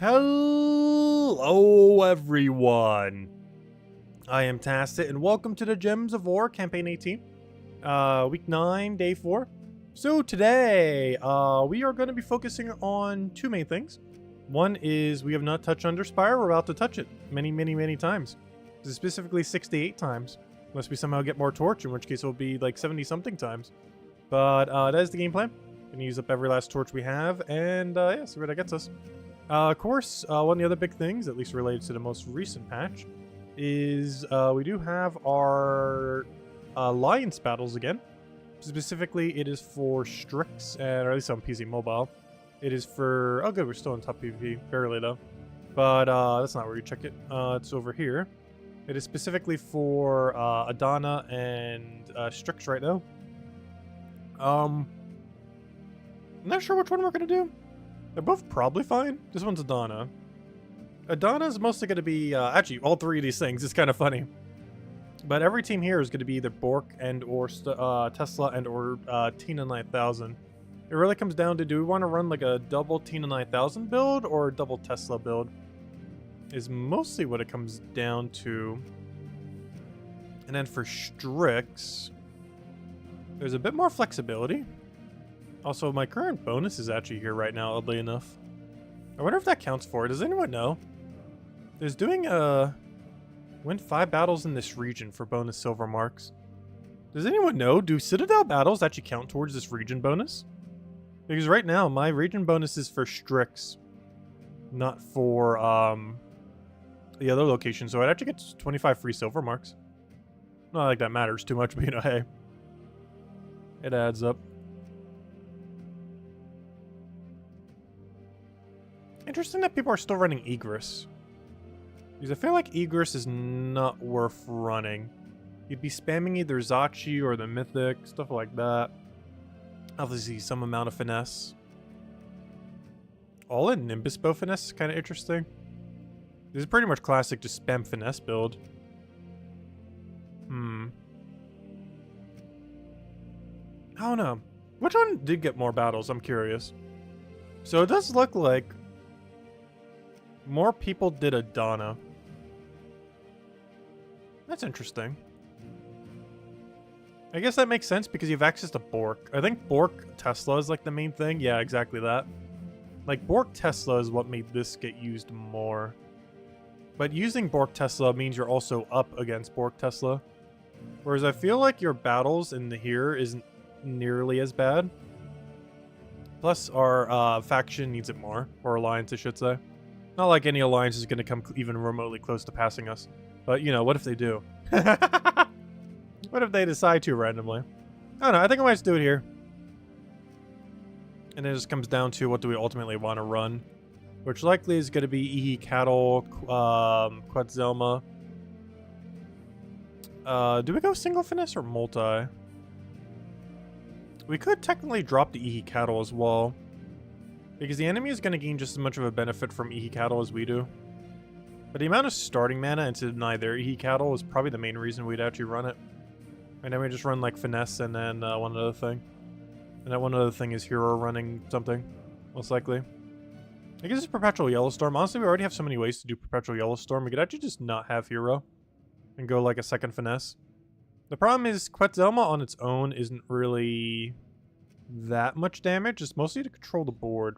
Hello, everyone. I am Tacit, and welcome to the Gems of War Campaign 18, Week 9, Day 4. So today, we are going to be focusing on two main things. One is we have not touched Under Spire. We're about to touch it many times. Specifically 68 times. Unless we somehow get more torch, in which case it'll be like 70-something times. But that is the game plan. Gonna use up every last torch we have, and yeah, see where that gets us. Of course, one of the other big things, at least related to the most recent patch, is we do have our alliance battles again. Specifically, it is for Stricks, or at least on PC Mobile. It is for... oh good, we're still in top PvP. Barely though. But that's not where you check it. It's over here. It is specifically for Adana and Strix right now. I'm not sure which one we're going to do. They're both probably fine. This one's Adana. Adana is mostly going to be... actually, all three of these things. It's kind of funny. But every team here is going to be either Bork and or Tesla and or Tina 9000. It really comes down to, do we want to run like a double Tina 9000 build or a double Tesla build? Is mostly what it comes down to. And then for Strix, there's a bit more flexibility. Also, my current bonus is actually here right now, oddly enough. I wonder if that counts for it. Does anyone know? There's doing win 5 battles in this region for bonus silver marks. Does anyone know? Do Citadel battles actually count towards this region bonus? Because right now, my region bonus is for Strix, not for the other location. So it actually gets 25 free silver marks. Not like that matters too much, but you know, hey. It adds up. Interesting that people are still running Egress. Because I feel like Egress is not worth running. You'd be spamming either Zachi or the Mythic, stuff like that. Obviously, some amount of finesse. All in Nimbus Bow finesse is kind of interesting. This is pretty much classic, just spam finesse build. I don't know. Which one did get more battles? I'm curious. So it does look like more people did Adana. That's interesting. I guess that makes sense because you have access to Bork. I think Bork Tesla is like the main thing. Yeah, exactly that. Like Bork Tesla is what made this get used more. But using Bork Tesla means you're also up against Bork Tesla. Whereas I feel like your battles in here isn't nearly as bad. Plus our faction needs it more. Or alliance, I should say. Not like any alliance is going to come even remotely close to passing us. But, you know, what if they do? What if they decide to randomly? I don't know. I think I might just do it here. And it just comes down to what do we ultimately want to run. Which likely is going to be Ihi Cattle, Quetzalma. Do we go single finesse or multi? We could technically drop the Ihi Cattle as well. Because the enemy is going to gain just as much of a benefit from Ihi Cattle as we do. But the amount of starting mana and to deny their Ihi Cattle is probably the main reason we'd actually run it. And then we just run like finesse and then one other thing. And that one other thing is hero running something, most likely. I guess it's Perpetual Yellowstorm. Honestly, we already have so many ways to do Perpetual Yellowstorm. We could actually just not have hero and go like a second finesse. The problem is Quetzalma on its own isn't really that much damage. It's mostly to control the board.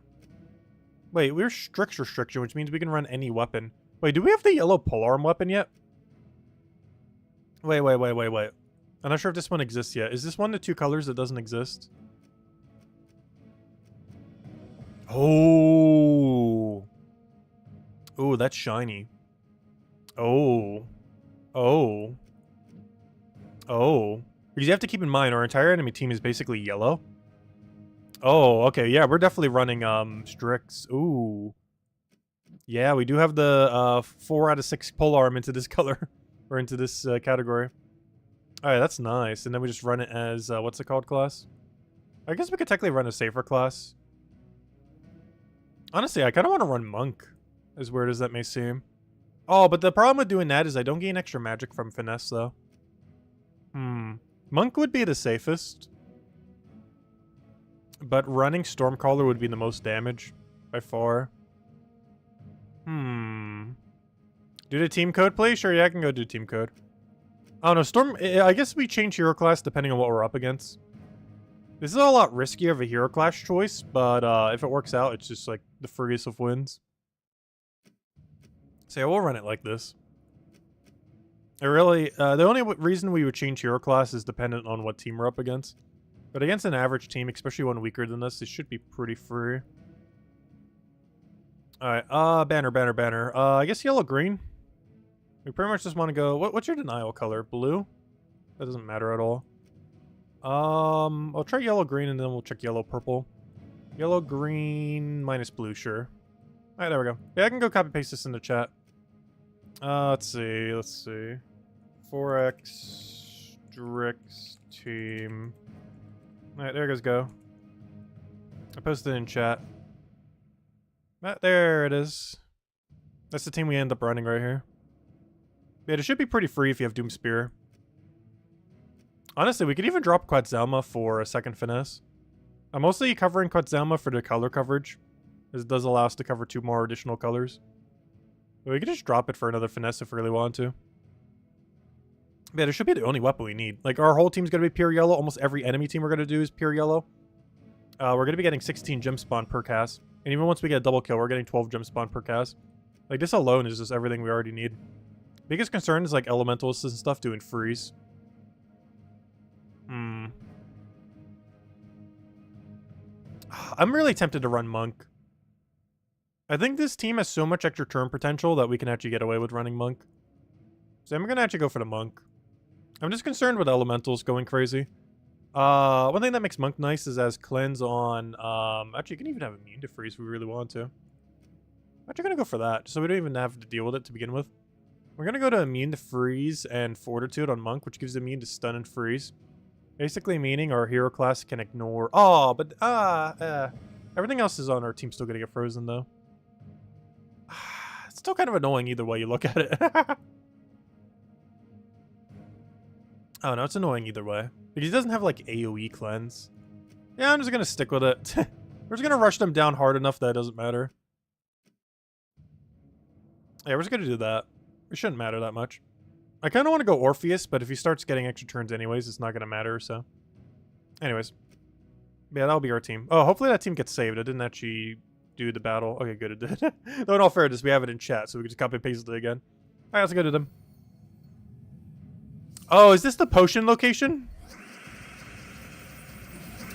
Wait, we're Strix restriction, which means we can run any weapon. Wait, do we have the yellow polearm weapon yet? Wait. I'm not sure if this one exists yet. Is this one of the two colors that doesn't exist? Oh. Oh, that's shiny. Oh. Because you have to keep in mind, our entire enemy team is basically yellow. Oh, okay. Yeah, we're definitely running Strix. Ooh. Yeah, we do have the 4 out of 6 polearm into this color. Or into this category. Alright, that's nice. And then we just run it as, what's it called class? I guess we could technically run a safer class. Honestly, I kind of want to run Monk. As weird as that may seem. Oh, but the problem with doing that is I don't gain extra magic from finesse, though. Monk would be the safest. But running Stormcaller would be the most damage. By far. Do the team code, please? Sure, yeah, I can go do team code. I don't know, Storm... I guess we change hero class depending on what we're up against. This is a lot riskier of a hero class choice, but if it works out, it's just like the freest of wins. So yeah, we'll run it like this. It really... the only reason we would change hero class is dependent on what team we're up against. But against an average team, especially one weaker than this, it should be pretty free. Alright, banner. I guess yellow-green. We pretty much just want to go... What's your denial color? Blue? That doesn't matter at all. I'll try yellow-green and then we'll check yellow-purple. Yellow-green minus blue, sure. Alright, there we go. Yeah, I can go copy-paste this in the chat. Let's see. 4x Stricks team. Alright, there goes go. I posted it in chat. There it is. That's the team we end up running right here. Yeah, it should be pretty free if you have Doom Spear. Honestly, we could even drop Quetzalma for a second finesse. I'm mostly covering Quetzalma for the color coverage, as it does allow us to cover 2 more additional colors. But we could just drop it for another finesse if we really want to. Yeah, it should be the only weapon we need. Like, our whole team's gonna be pure yellow. Almost every enemy team we're gonna do is pure yellow. We're gonna be getting 16 gem spawn per cast. And even once we get a double kill, we're getting 12 gem spawn per cast. Like, this alone is just everything we already need. Biggest concern is, like, elementals and stuff doing freeze. I'm really tempted to run Monk. I think this team has so much extra turn potential that we can actually get away with running Monk. So I'm gonna actually go for the Monk. I'm just concerned with elementals going crazy. One thing that makes Monk nice is as cleanse on, actually you can even have immune to freeze if we really want to. I'm actually gonna go for that, so we don't even have to deal with it to begin with. We're gonna go to immune to freeze and fortitude on Monk, which gives immune to stun and freeze. Basically meaning our hero class can ignore... Oh, but... everything else is on our team still gonna get frozen, though. It's still kind of annoying either way you look at it. Oh, no, it's annoying either way. Because he doesn't have, like, AoE cleanse. Yeah, I'm just gonna stick with it. We're just gonna rush them down hard enough that it doesn't matter. Yeah, we're just gonna do that. It shouldn't matter that much. I kind of want to go Orpheus, but if he starts getting extra turns anyways, it's not going to matter, so... Anyways. Yeah, that'll be our team. Oh, hopefully that team gets saved. I didn't actually do the battle. Okay, good, it did. Though in all fairness, we have it in chat, so we can just copy and paste it again. Alright, let's go to them. Oh, is this the potion location?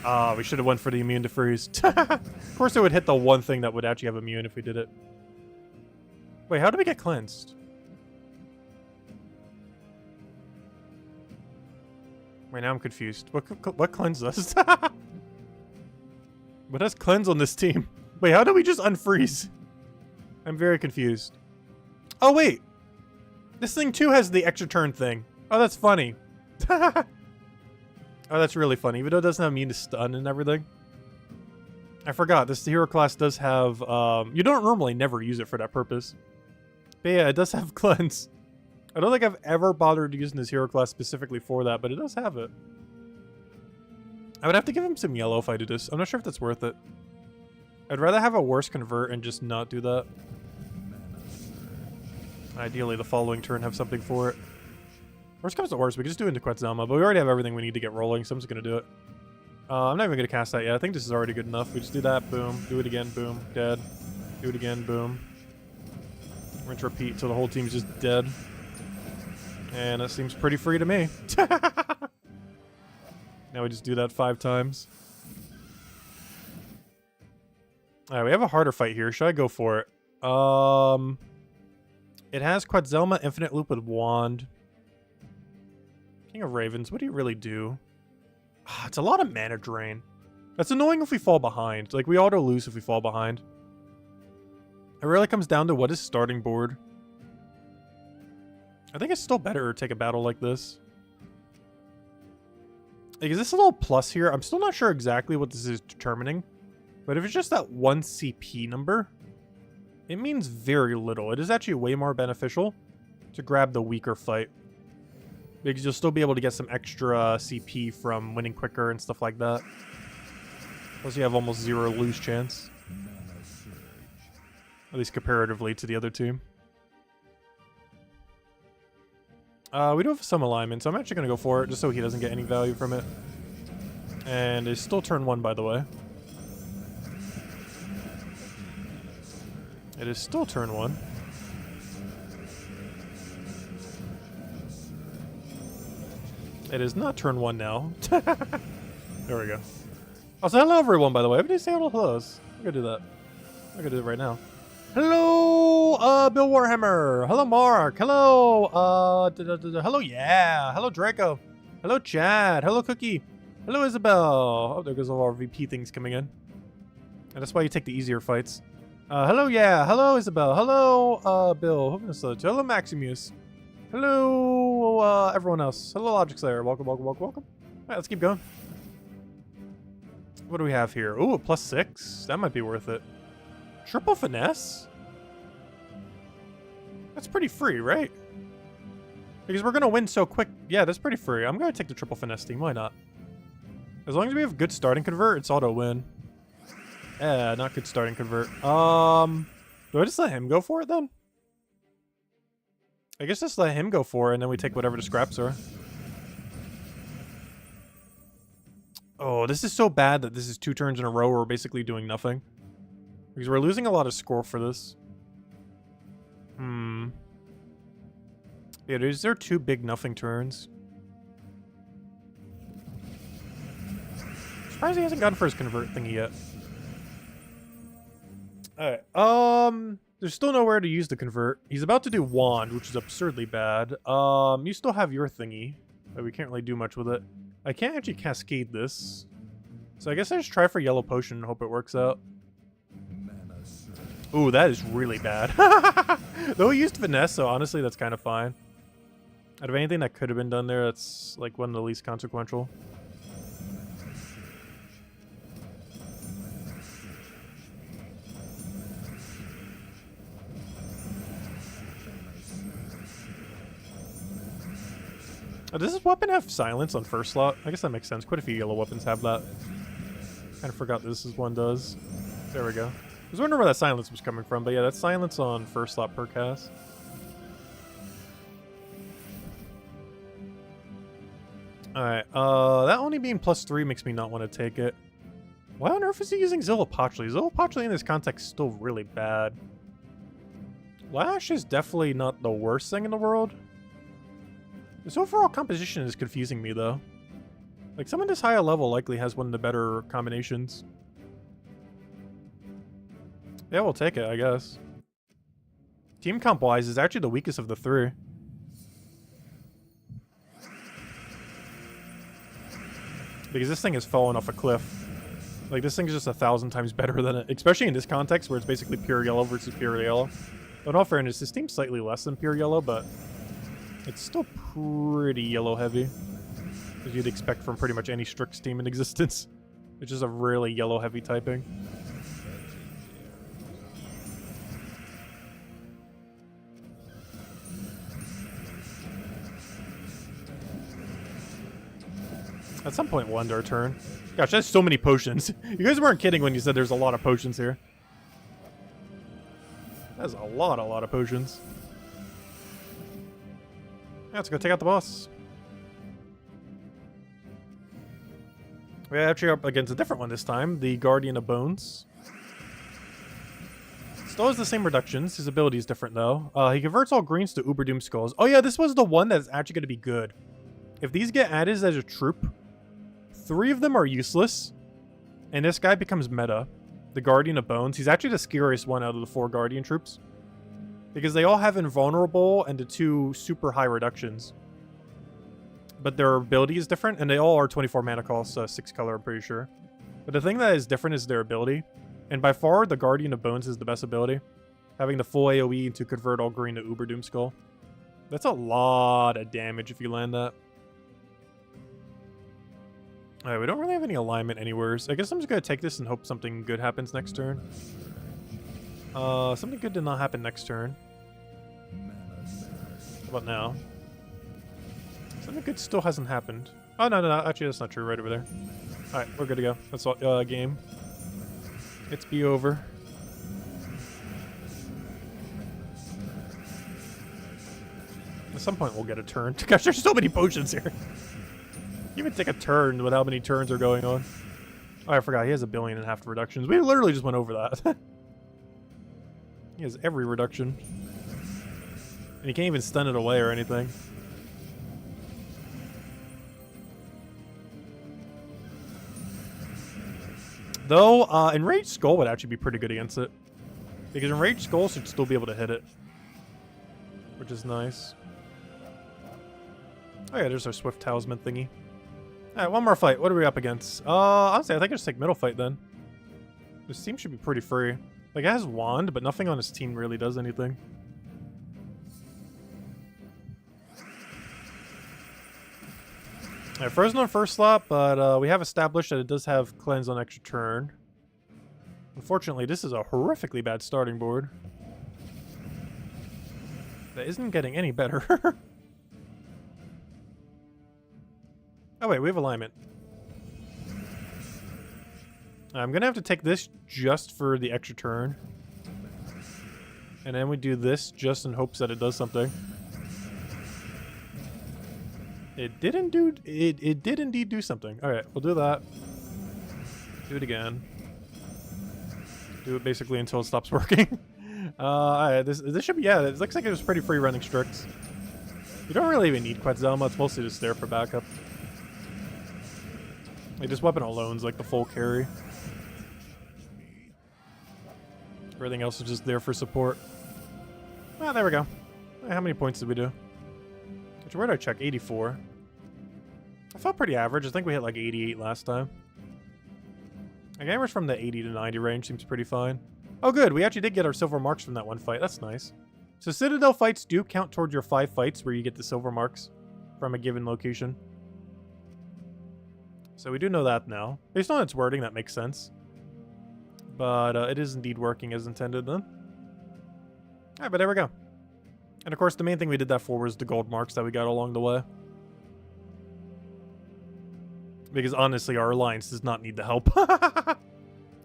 Ah, we should have went for the immune to freeze. Of course it would hit the one thing that would actually have immune if we did it. Wait, how do we get cleansed? Wait, now I'm confused. What cleanse us? What has cleanse on this team? Wait, how do we just unfreeze? I'm very confused. Oh, wait. This thing, too, has the extra turn thing. Oh, that's funny. Oh, that's really funny. Even though it doesn't have immune to stun and everything. I forgot. This hero class does have... you don't normally never use it for that purpose. But yeah, it does have cleanse. I don't think I've ever bothered using this hero class specifically for that, but it does have it. I would have to give him some yellow if I do this. I'm not sure if that's worth it. I'd rather have a worse convert and just not do that. Ideally, the following turn have something for it. Worst comes to worst, we can just do it into Quetzalma, but we already have everything we need to get rolling, so I'm just going to do it. I'm not even going to cast that yet. I think this is already good enough. We just do that, boom. Do it again, boom. Dead. Do it again, boom. Rinse, repeat until the whole team's just dead. And that seems pretty free to me. Now we just do that 5 times. Alright, we have a harder fight here. Should I go for it? It has Quetzalma, Infinite Loop with Wand. King of Ravens, what do you really do? It's a lot of mana drain. That's annoying if we fall behind. Like, we auto lose if we fall behind. It really comes down to what is starting board. I think it's still better to take a battle like this. Like, is this a little plus here? I'm still not sure exactly what this is determining. But if it's just that 1 CP number, it means very little. It is actually way more beneficial to grab the weaker fight. Because you'll still be able to get some extra CP from winning quicker and stuff like that. Plus you have almost 0 lose chance. At least comparatively to the other team. We do have some alignment, so I'm actually going to go for it, just so he doesn't get any value from it. And it's still turn 1, by the way. It is still turn 1. It is not turn 1 now. There we go. Oh, so hello everyone, by the way. Everybody say hello hellos. I'm gonna do that. I'm gonna do it right now. Hello, Bill Warhammer. Hello, Mark. Hello, hello, yeah. Hello, Draco. Hello, Chad. Hello, Cookie. Hello, Isabel. Oh, there goes all our VP things coming in. And that's why you take the easier fights. Hello, yeah. Hello, Isabel. Hello, Bill. Hello, Maximus. Hello, everyone else. Hello, Logic Slayer. Welcome, welcome, welcome, welcome. All right, let's keep going. What do we have here? Ooh, +6. That might be worth it. Triple finesse? That's pretty free, right? Because we're going to win so quick. Yeah, that's pretty free. I'm going to take the triple finesse team. Why not? As long as we have good starting convert, it's auto win. Yeah, not good starting convert. Do I just let him go for it then? I guess just let him go for it and then we take whatever the scraps are. Oh, this is so bad that this is 2 turns in a row where we're basically doing nothing. Because we're losing a lot of score for this. Yeah, is there 2 big nothing turns? Surprised he hasn't gone for his convert thingy yet. Alright, there's still nowhere to use the convert. He's about to do wand, which is absurdly bad. You still have your thingy, but we can't really do much with it. I can't actually cascade this. So I guess I just try for yellow potion and hope it works out. Ooh, that is really bad. Though he used finesse, so honestly that's kind of fine. Out of anything that could have been done there, that's like one of the least consequential. Does this weapon have silence on first slot? I guess that makes sense. Quite a few yellow weapons have that. Kind of forgot this is one does. There we go. I was wondering where that silence was coming from, but yeah, that's silence on first slot per cast. Alright, that only being +3 makes me not want to take it. Why on earth is he using Zillopotli? Zillopotli in this context is still really bad. Lash is definitely not the worst thing in the world. This overall composition is confusing me, though. Like, someone this high a level likely has one of the better combinations. Yeah, we'll take it, I guess. Team comp-wise is actually the weakest of the 3. Because this thing has fallen off a cliff. Like, this thing's just 1,000 times better than it. Especially in this context where it's basically pure yellow versus pure yellow. But in all fairness, this team's slightly less than pure yellow, but it's still pretty yellow heavy. As you'd expect from pretty much any Stricks team in existence. It's just a really yellow heavy typing. At some point we'll end our turn. Gosh, that's so many potions. You guys weren't kidding when you said there's a lot of potions here. That's a lot of potions. Yeah, let's go take out the boss. We're actually up against a different one this time, the Guardian of Bones. Still has the same reductions. His ability is different, though. He converts all greens to Uber Doom Skulls. Oh yeah, this was the one that's actually going to be good. If these get added as a troop, 3 of them are useless, and this guy becomes meta. The Guardian of Bones. He's actually the scariest one out of the 4 Guardian troops. Because they all have invulnerable and the 2 super high reductions. But their ability is different, and they all are 24 mana cost, 6 color, I'm pretty sure. But the thing that is different is their ability. And by far, the Guardian of Bones is the best ability. Having the full AoE to convert all green to Uber Doom Skull. That's a lot of damage if you land that. Alright, we don't really have any alignment anywhere. So I guess I'm just going to take this and hope something good happens next turn. Something good did not happen next turn. How about now? Something good still hasn't happened. Oh, no. Actually, that's not true. Right over there. Alright, we're good to go. That's all, game. It's be over. At some point we'll get a turn. Gosh, there's so many potions here. You even take a turn with how many turns are going on. Oh, I forgot. He has 1.5 billion reductions. We literally just went over that. He has every reduction. And he can't even stun it away or anything. Though, Enraged Skull would actually be pretty good against it. Because Enraged Skull should still be able to hit it. Which is nice. Oh yeah, there's our Swift Talisman thingy. Alright, one more fight. What are we up against? Honestly, I think I just take middle fight then. This team should be pretty free. Like, it has Wand, but nothing on his team really does anything. Alright, Frozen on first slot, but we have established that it does have Cleanse on extra turn. Unfortunately, this is a horrifically bad starting board. That isn't getting any better. Oh wait, we have alignment. I'm gonna have to take this just for the extra turn. And then we do this just in hopes that it does something. It didn't do... It did indeed do something. Alright, we'll do that. Do it again. Do it basically until it stops working. Alright, this should be... Yeah, it looks like it was pretty free running Stricks. You don't really even need Quetzalma, it's mostly just there for backup. Like, this weapon alone's like the full carry. Everything else is just there for support. Ah, there we go. How many points did we do? Actually, where did I check? 84. I felt pretty average. I think we hit like 88 last time. Like, average from the 80 to 90 range seems pretty fine. Oh, good. We actually did get our silver marks from that one fight. That's nice. So Citadel fights do count towards your 5 fights where you get the silver marks from a given location. So we do know that now. Based on its wording, that makes sense. But it is indeed working as intended then. Alright, but there we go. And of course, the main thing we did that for was the gold marks that we got along the way. Because honestly, our alliance does not need the help.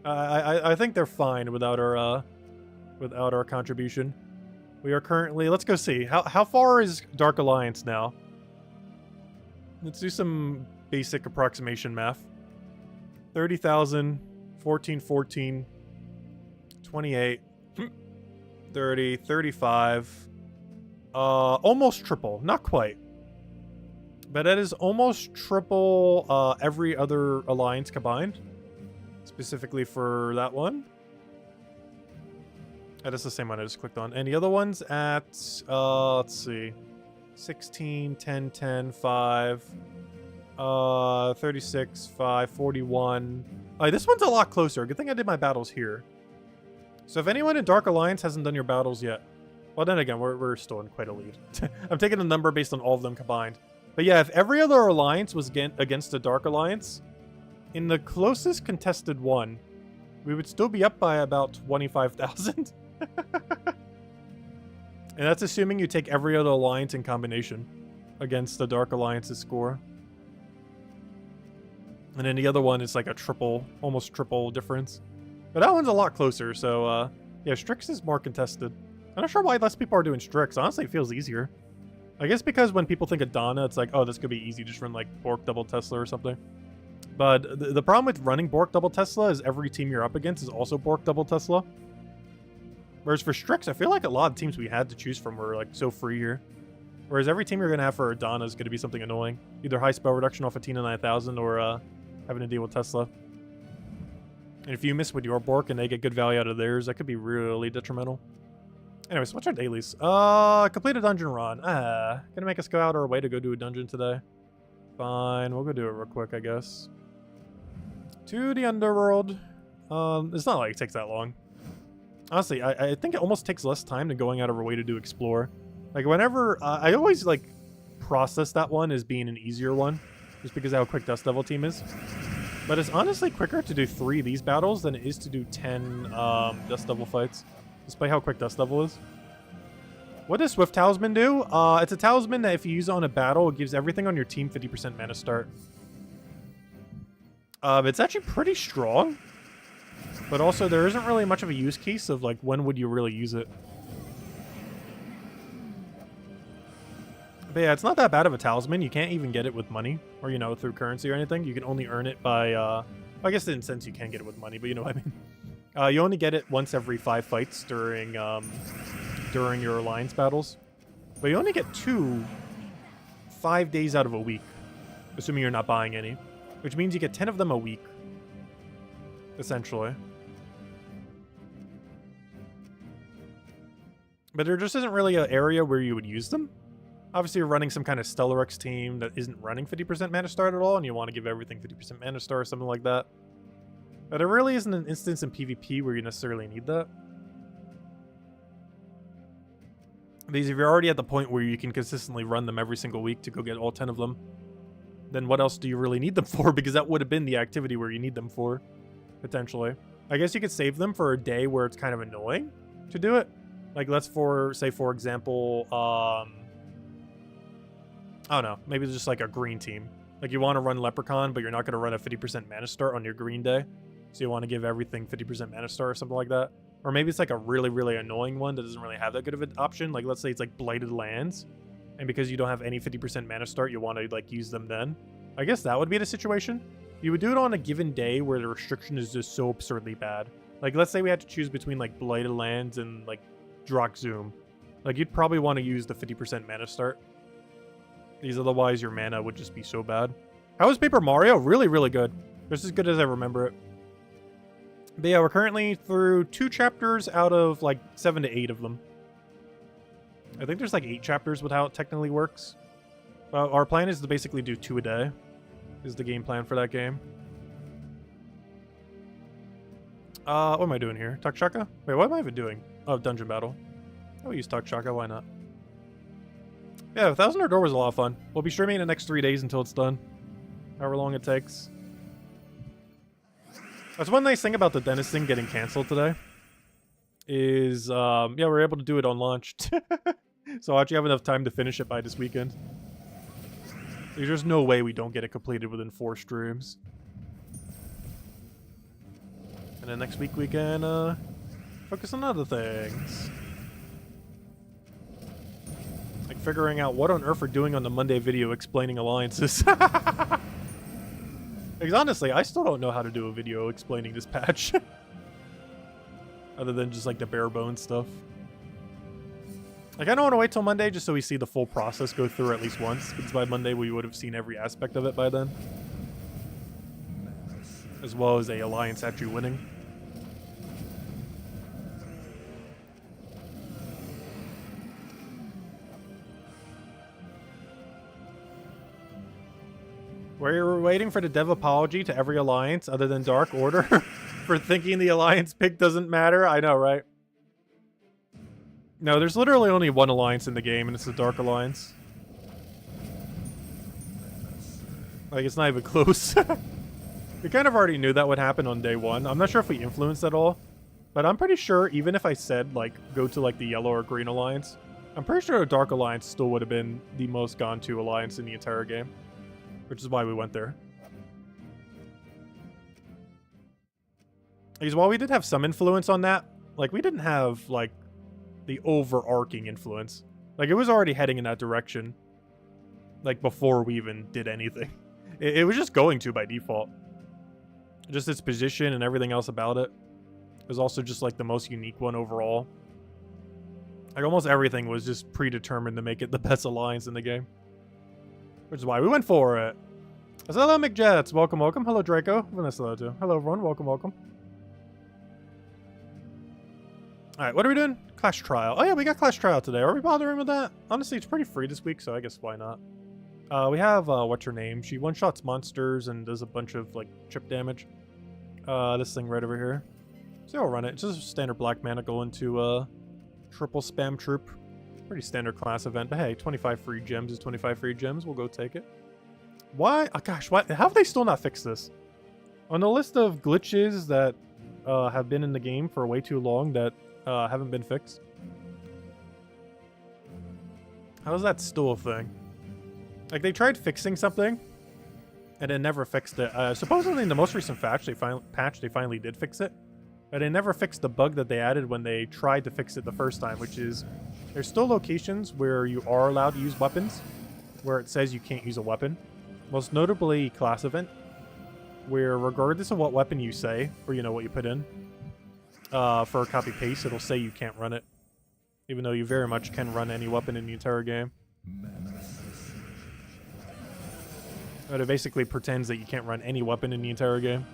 I think they're fine without our contribution. We are currently... Let's go see. How far is Dark Alliance now? Let's do some basic approximation math. 30,000, 14, 28, 30, 35. Almost triple. Not quite. But that is almost triple every other alliance combined. Specifically for that one. That's the same one I just clicked on. And the other ones at, let's see. 16, 10, 10, 5. 36, 5, 41. This one's a lot closer. Good thing I did my battles here. So if anyone in Dark Alliance hasn't done your battles yet, well then again, we're still in quite a lead. I'm taking a number based on all of them combined. But yeah, if every other alliance was against the Dark Alliance, in the closest contested one, we would still be up by about 25,000. And that's assuming you take every other alliance in combination against the Dark Alliance's score. And then the other one is like a triple, almost triple difference. But that one's a lot closer, so yeah, Strix is more contested. I'm not sure why less people are doing Strix. Honestly, it feels easier. I guess because when people think of Donna, it's like, oh, this could be easy. Just run like Bork double Tesla or something. But the problem with running Bork double Tesla is every team you're up against is also Bork double Tesla. Whereas for Strix, I feel like a lot of teams we had to choose from were like so free here. Whereas every team you're going to have for Donna is going to be something annoying. Either high spell reduction off Athena 9000 or having to deal with Tesla. And if you miss with your Bork and they get good value out of theirs, that could be really detrimental. Anyways, what's our dailies? Complete a dungeon run. Gonna make us go out our way to go do a dungeon today. Fine, we'll go do it real quick, I guess. To the underworld. It's not like it takes that long. Honestly, I think it almost takes less time than going out of our way to do explore. Like, whenever... I always, like, process that one as being an easier one. Just because of how quick Dust Devil team is. But it's honestly quicker to do 3 of these battles than it is to do 10 Dust Devil fights. Despite how quick Dust Devil is. What does Swift Talisman do? It's a talisman that if you use it on a battle, it gives everything on your team 50% mana start. It's actually pretty strong. But also, there isn't really much of a use case of, like, when would you really use it. But yeah, it's not that bad of a talisman. You can't even get it with money or, you know, through currency or anything. You can only earn it by, I guess in a sense you can get it with money, but you know what I mean. You only get it once every 5 fights during your alliance battles. But you only get 2 5 days out of a week, assuming you're not buying any. Which means you get 10 of them a week, essentially. But there just isn't really an area where you would use them. Obviously, you're running some kind of Stellarex team that isn't running 50% Mana Star at all, and you want to give everything 50% Mana Star or something like that. But there really isn't an instance in PvP where you necessarily need that. Because if you're already at the point where you can consistently run them every single week to go get all 10 of them, then what else do you really need them for? Because that would have been the activity where you need them for, potentially. I guess you could save them for a day where it's kind of annoying to do it. Like, let's say, for example, I don't know, maybe it's just like a green team. Like, you want to run Leprechaun, but you're not going to run a 50% Mana Star on your green day. So you want to give everything 50% Mana Star or something like that. Or maybe it's like a really, really annoying one that doesn't really have that good of an option. Like, let's say it's like Blighted Lands. And because you don't have any 50% Mana Start, you want to, like, use them then. I guess that would be the situation. You would do it on a given day where the restriction is just so absurdly bad. Like, let's say we had to choose between, like, Blighted Lands and, like, Drock Zoom. Like, you'd probably want to use the 50% Mana Start. Because otherwise your mana would just be so bad. How is Paper Mario? Really, really good. Just as good as I remember it. But yeah, we're currently through 2 chapters out of like 7 to 8 of them. I think there's like 8 chapters with how it technically works. Our plan is to basically do 2 a day. Is the game plan for that game. What am I doing here? Tuck Shaka? Wait, what am I even doing? Oh, Dungeon Battle. I'll use Tuck Shaka, why not? Yeah, 1000 Door was a lot of fun. We'll be streaming in the next 3 days until it's done. However long it takes. That's one nice thing about the Dennis thing getting canceled today. Is, yeah, we're able to do it on launch. So I'll actually have enough time to finish it by this weekend. There's just no way we don't get it completed within 4 streams. And then next week we can, focus on other things. Like figuring out what on earth we're doing on the Monday video explaining alliances. Because honestly, I still don't know how to do a video explaining this patch. Other than just like the bare bones stuff. Like, I don't want to wait till Monday just so we see the full process go through at least once. Because by Monday we would have seen every aspect of it by then. As well as a alliance actually winning. We're waiting for the dev apology to every alliance other than Dark Order for thinking the alliance pick doesn't matter. I know, right? No, there's literally only one alliance in the game, and it's the Dark Alliance. Like, it's not even close. We kind of already knew that would happen on day 1. I'm not sure if we influenced at all, but I'm pretty sure even if I said, like, go to, like, the Yellow or Green Alliance, I'm pretty sure a Dark Alliance still would have been the most gone to alliance in the entire game. Which is why we went there. Because while we did have some influence on that, like, we didn't have, like, the overarching influence. Like, it was already heading in that direction. Like, before we even did anything. It was just going to by default. Just its position and everything else about it. It was also just, like, the most unique one overall. Like, almost everything was just predetermined to make it the best alliance in the game. Which is why we went for it. So hello, McJets. Welcome, welcome. Hello, Draco. Vanessa, hello, too. Hello, everyone. Welcome, welcome. Alright, what are we doing? Clash Trial. Oh, yeah, we got Clash Trial today. Are we bothering with that? Honestly, it's pretty free this week, so I guess why not? We have, what's her name? She one-shots monsters and does a bunch of, like, chip damage. This thing right over here. So I'll run it. It's just a standard black mana going to, triple spam troop. Pretty standard class event, but hey, 25 free gems is 25 free gems. We'll go take it. Why? Oh gosh, why? How have they still not fixed this? On the list of glitches that have been in the game for way too long that haven't been fixed. How is that still a thing? Like, they tried fixing something, and it never fixed it. Supposedly in the most recent patch, they finally did fix it. But they never fixed the bug that they added when they tried to fix it the first time, which is there's still locations where you are allowed to use weapons, where it says you can't use a weapon. Most notably class event, where regardless of what weapon you say, or you know what you put in, for a copy paste, it'll say you can't run it. Even though you very much can run any weapon in the entire game. But it basically pretends that you can't run any weapon in the entire game.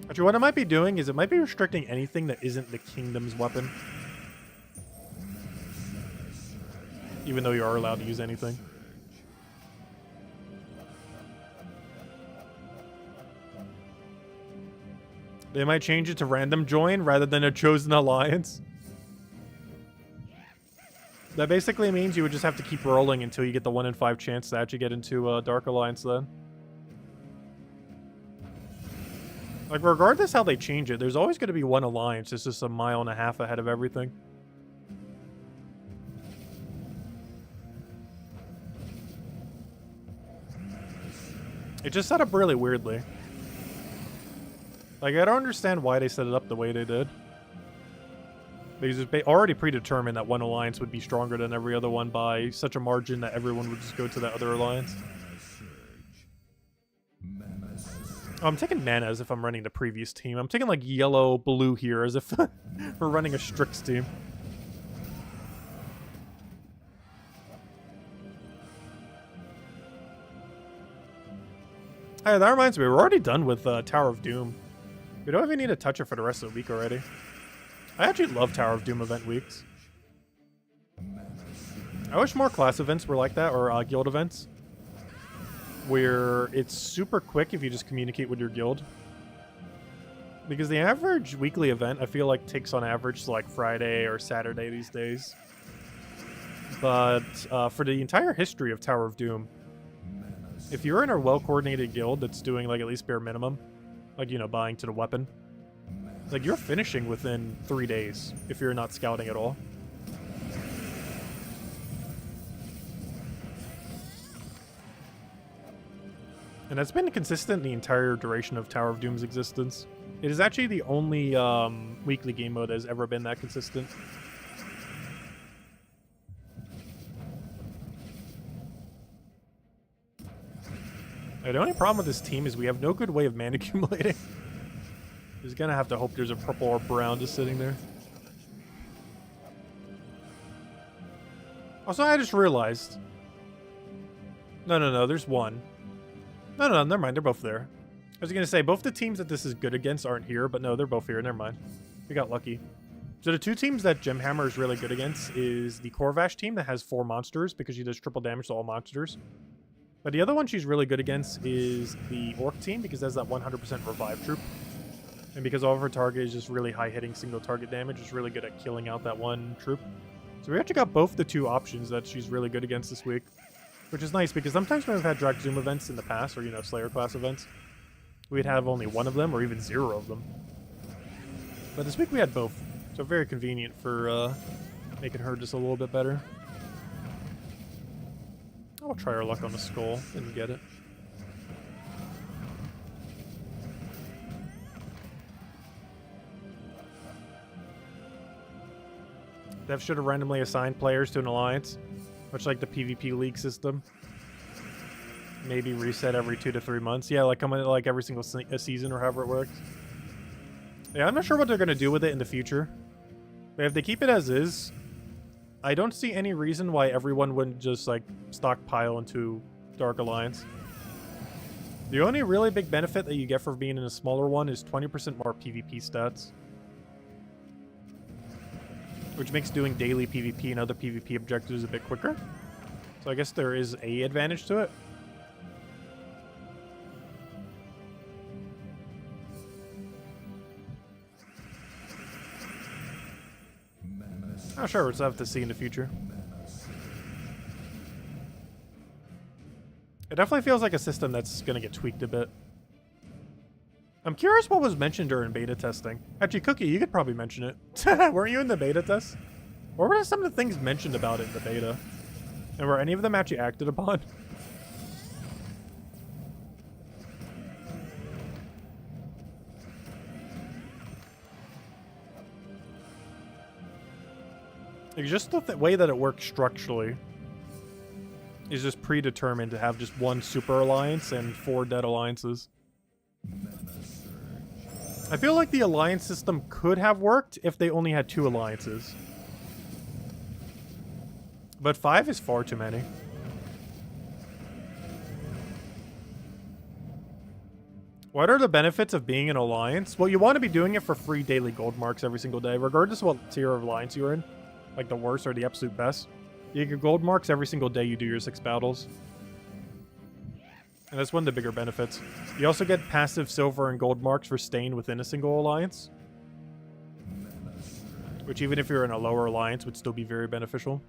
Actually, what it might be doing is it might be restricting anything that isn't the kingdom's weapon. Even though you are allowed to use anything. They might change it to random join rather than a chosen alliance. That basically means you would just have to keep rolling until you get the 1 in 5 chance to actually get into a Dark Alliance then. Like, regardless how they change it, there's always going to be one alliance. It's just a mile and a half ahead of everything. It just set up really weirdly. Like, I don't understand why they set it up the way they did. Because it's already predetermined that one alliance would be stronger than every other one by such a margin that everyone would just go to that other alliance. Oh, I'm taking mana as if I'm running the previous team. I'm taking like yellow, blue here as if we're running a Stricks team. Hey, that reminds me, we're already done with Tower of Doom. We don't even need to touch it for the rest of the week already. I actually love Tower of Doom event weeks. I wish more class events were like that, or guild events. Where it's super quick if you just communicate with your guild. Because the average weekly event, I feel like, takes on average to like Friday or Saturday these days. But for the entire history of Tower of Doom, if you're in a well-coordinated guild that's doing like at least bare minimum, like, you know, buying to the weapon, like, you're finishing within 3 days if you're not scouting at all. And that's been consistent the entire duration of Tower of Doom's existence. It is actually the only weekly game mode that has ever been that consistent. The only problem with this team is we have no good way of mana accumulating. He's gonna have to hope there's a purple or brown just sitting there. Also, I just realized. No, there's one. No, never mind, they're both there. I was gonna say, both the teams that this is good against aren't here, but no, they're both here, never mind. We got lucky. So the two teams that Gemhammer is really good against is the Corvash team that has 4 monsters because she does triple damage to all monsters. But the other one she's really good against is the Orc team because it has that 100% revive troop. And because all of her target is just really high hitting single target damage, it's really good at killing out that one troop. So we actually got both the 2 options that she's really good against this week. Which is nice because sometimes when we've had Drak Zoom events in the past, or, you know, Slayer class events, we'd have only 1 of them or even 0 of them. But this week we had both. So very convenient for making her just a little bit better. I'll try our luck on the skull. Didn't get it. Dev should have randomly assigned players to an alliance, much like the PvP League system. Maybe reset every 2 to 3 months. Yeah, like coming like every single season or however it works. Yeah, I'm not sure what they're going to do with it in the future. But if they keep it as is, I don't see any reason why everyone wouldn't just like stockpile into Dark Alliance. The only really big benefit that you get for being in a smaller one is 20% more PvP stats. Which makes doing daily PvP and other PvP objectives a bit quicker. So I guess there is a advantage to it. Oh, sure, we'll have to see in the future. It definitely feels like a system that's going to get tweaked a bit. I'm curious what was mentioned during beta testing. Actually, Cookie, you could probably mention it. Weren't you in the beta test? What were some of the things mentioned about it in the beta? And were any of them actually acted upon? Like, just the way that it works structurally is just predetermined to have just one super alliance and 4 dead alliances. I feel like the alliance system could have worked if they only had 2 alliances. But 5 is far too many. What are the benefits of being an alliance? Well, you want to be doing it for free daily gold marks every single day, regardless of what tier of alliance you're in. Like the worst or the absolute best. You get gold marks every single day you do your 6 battles. And that's one of the bigger benefits. You also get passive silver and gold marks for staying within a single alliance. Which, even if you're in a lower alliance, would still be very beneficial.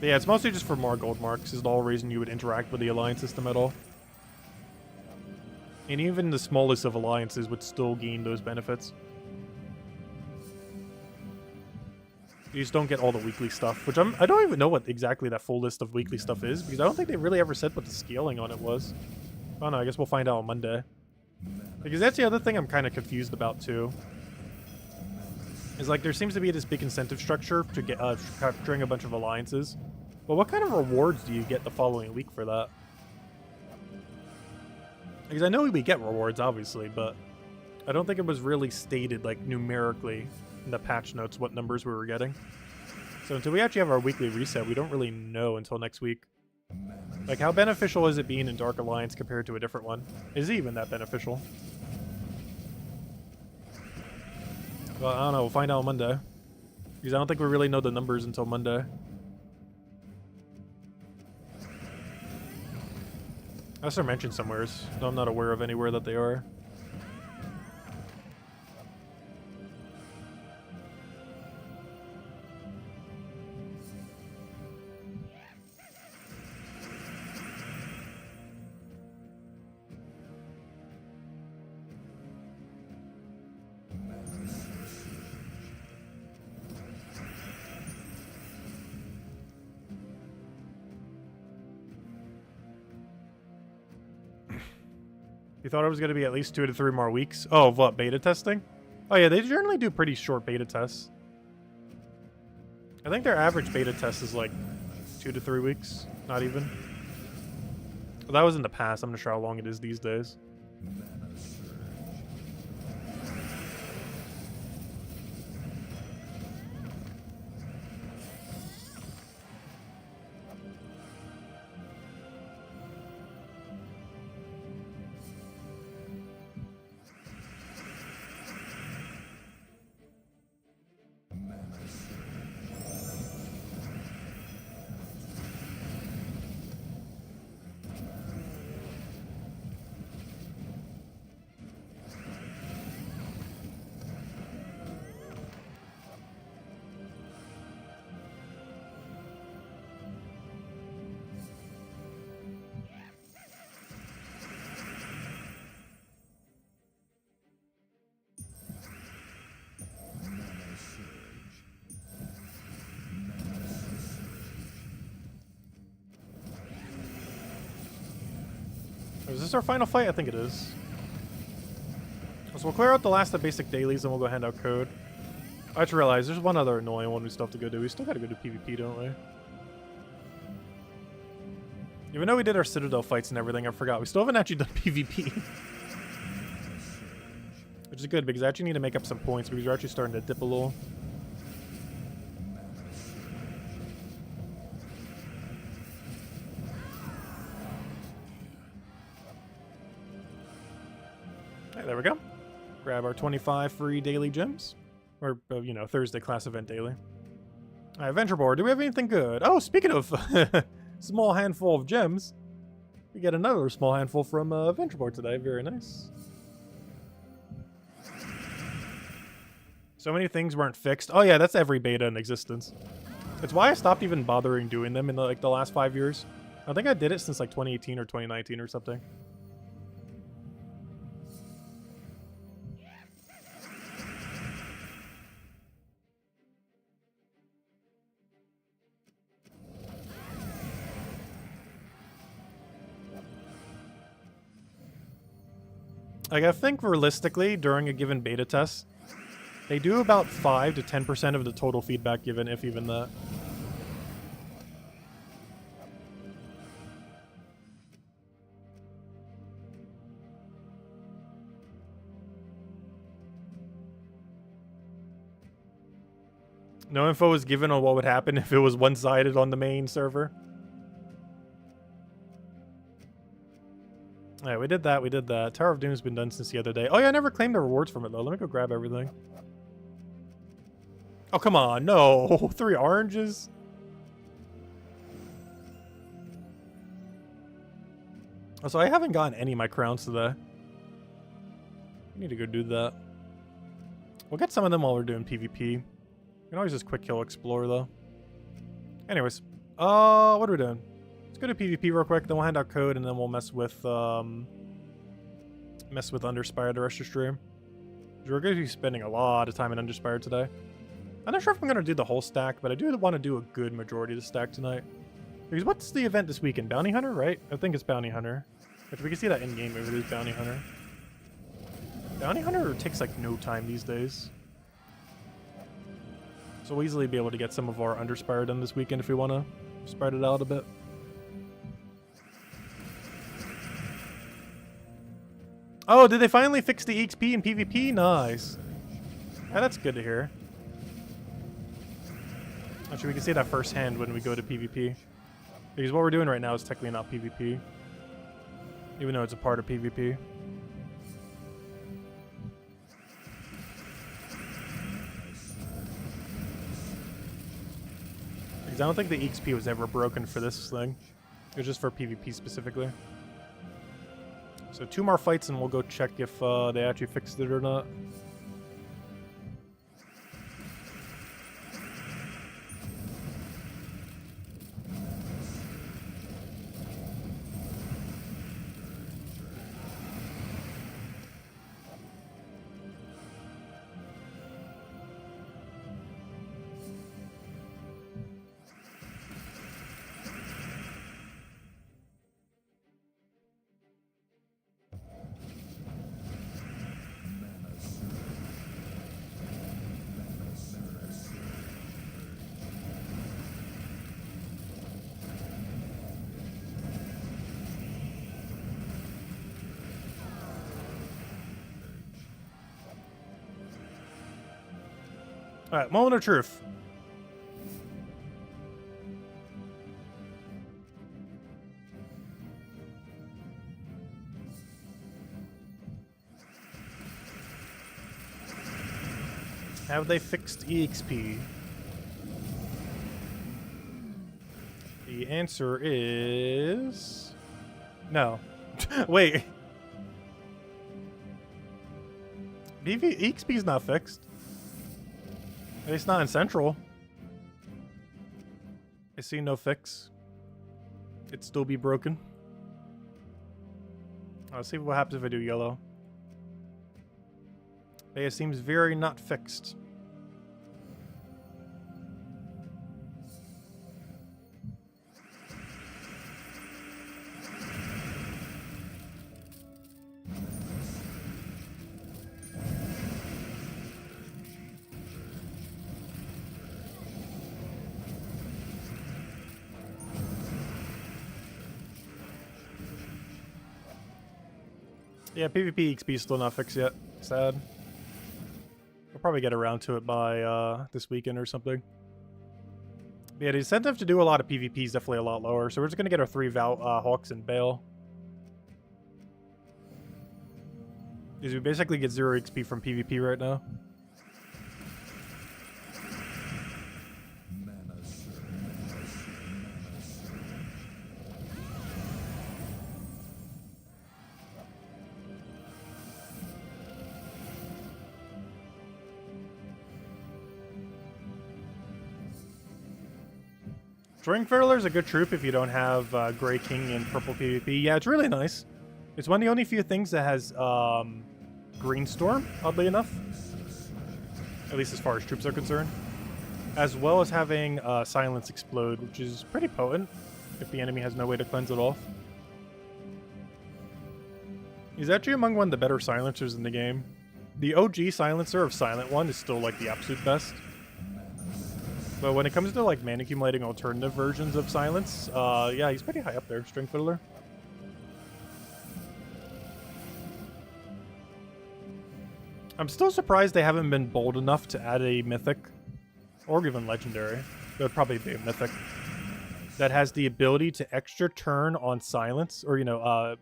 But yeah, it's mostly just for more gold marks is the whole reason you would interact with the alliance system at all. And even the smallest of alliances would still gain those benefits. You just don't get all the weekly stuff, which I don't even know what exactly that full list of weekly stuff is, because I don't think they really ever said what the scaling on it was. Oh no, I guess we'll find out on Monday. Because that's the other thing I'm kind of confused about too. Is like there seems to be this big incentive structure to get capturing a bunch of alliances. But what kind of rewards do you get the following week for that? Because I know we get rewards, obviously, but I don't think it was really stated like numerically in the patch notes what numbers we were getting. So until we actually have our weekly reset, we don't really know until next week. Like, how beneficial is it being in Dark Alliance compared to a different one? Is it even that beneficial? Well, I don't know. We'll find out on Monday. Because I don't think we really know the numbers until Monday. Unless they're mentioned somewhere. I'm not aware of anywhere that they are. You thought it was going to be at least 2 to 3 more weeks? Oh, what, beta testing? Oh yeah, they generally do pretty short beta tests. I think their average beta test is like 2 to 3 weeks, not even. Well, that was in the past. I'm not sure how long it is these days. Is this our final fight? I think it is. So we'll clear out the last of basic dailies and we'll go hand out code. I just realized there's one other annoying one we still have to go do. We still gotta go do PvP, don't we? Even though we did our Citadel fights and everything, I forgot. We still haven't actually done PvP. Which is good because I actually need to make up some points because we're actually starting to dip a little. There we go. Grab our 25 free daily gems. Or, you know, Thursday class event daily. Alright, Venture Board. Do we have anything good? Oh, speaking of small handful of gems, we get another small handful from Venture Board today. Very nice. So many things weren't fixed. Oh yeah, that's every beta in existence. It's why I stopped even bothering doing them in the last 5 years. I think I did it since like 2018 or 2019 or something. Like, I think realistically, during a given beta test, they do about 5 to 10% of the total feedback given, if even that. No info was given on what would happen if it was one-sided on the main server. Alright, we did that, we did that. Tower of Doom's been done since the other day. Oh yeah, I never claimed the rewards from it though. Let me go grab everything. Oh, come on, no. 3 oranges? Oh, so I haven't gotten any of my crowns today. I need to go do that. We'll get some of them while we're doing PvP. We can always just quick kill explore though. Anyways, what are we doing? Let's go to PvP real quick, then we'll hand out code, and then we'll mess with Under Spire the rest of the stream. We're going to be spending a lot of time in Under Spire today. I'm not sure if I'm going to do the whole stack, but I do want to do a good majority of the stack tonight. Because what's the event this weekend? Bounty Hunter, right? I think it's Bounty Hunter. If we can see that in-game if it is Bounty Hunter. Bounty Hunter takes like no time these days. So we'll easily be able to get some of our Under Spire done this weekend if we want to spread it out a bit. Oh, did they finally fix the XP in PvP? Nice. Yeah, that's good to hear. Actually, we can see that firsthand when we go to PvP. Because what we're doing right now is technically not PvP. Even though it's a part of PvP. Because I don't think the XP was ever broken for this thing. It was just for PvP specifically. So 2 more fights and we'll go check if they actually fixed it or not. Alright, moment of truth. Have they fixed EXP? The answer is... no. Wait. EXP is not fixed. At least not in Central. I see no fix. It'd still be broken. Let's see what happens if I do yellow. It seems very not fixed. Yeah, PvP XP is still not fixed yet. Sad. We'll probably get around to it by this weekend or something. But yeah, the incentive to do a lot of PvP is definitely a lot lower, so we're just going to get our 3 Hawks and Bale. Because we basically get 0 XP from PvP right now. Stringfurler is a good troop if you don't have Grey King and Purple PvP. Yeah, it's really nice. It's one of the only few things that has Green Storm, oddly enough. At least as far as troops are concerned. As well as having Silence Explode, which is pretty potent if the enemy has no way to cleanse it off. He's actually among one of the better silencers in the game. The OG silencer of Silent One is still like the absolute best. But when it comes to like mana accumulating alternative versions of Silence, yeah, he's pretty high up there, String Fiddler. I'm still surprised they haven't been bold enough to add a mythic, or even legendary, but it'd probably be a mythic, that has the ability to extra turn on silence, or, you know,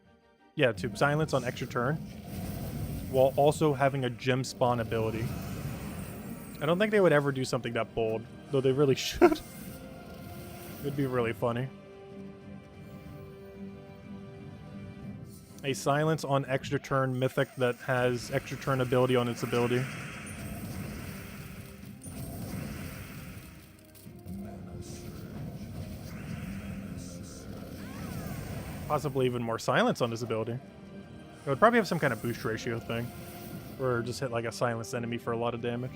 yeah, to silence on extra turn, while also having a gem spawn ability. I don't think they would ever do something that bold, though they really should. It'd be really funny. A silence on extra turn mythic that has extra turn ability on its ability. Possibly even more silence on his ability. It would probably have some kind of boost ratio thing, or just hit like a silenced enemy for a lot of damage.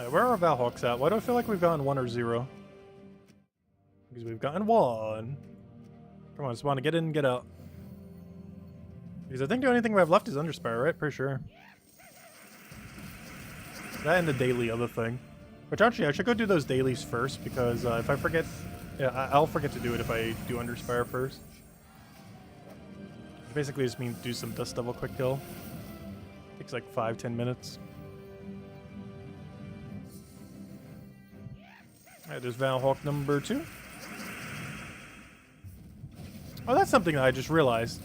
Where are Valhawks at? Why do I feel like we've gotten 1 or 0? Because we've gotten 1. Come on, Spawn, get in and get out. Because I think the only thing we have left is Underspire, right? Pretty sure. That and the daily other thing. Which actually, I should go do those dailies first, because if I forget... Yeah, I'll forget to do it if I do Underspire first. Which basically just means do some Dust Devil quick kill. Takes like 5-10 minutes. Alright, there's Valhawk number 2. Oh, that's something that I just realized.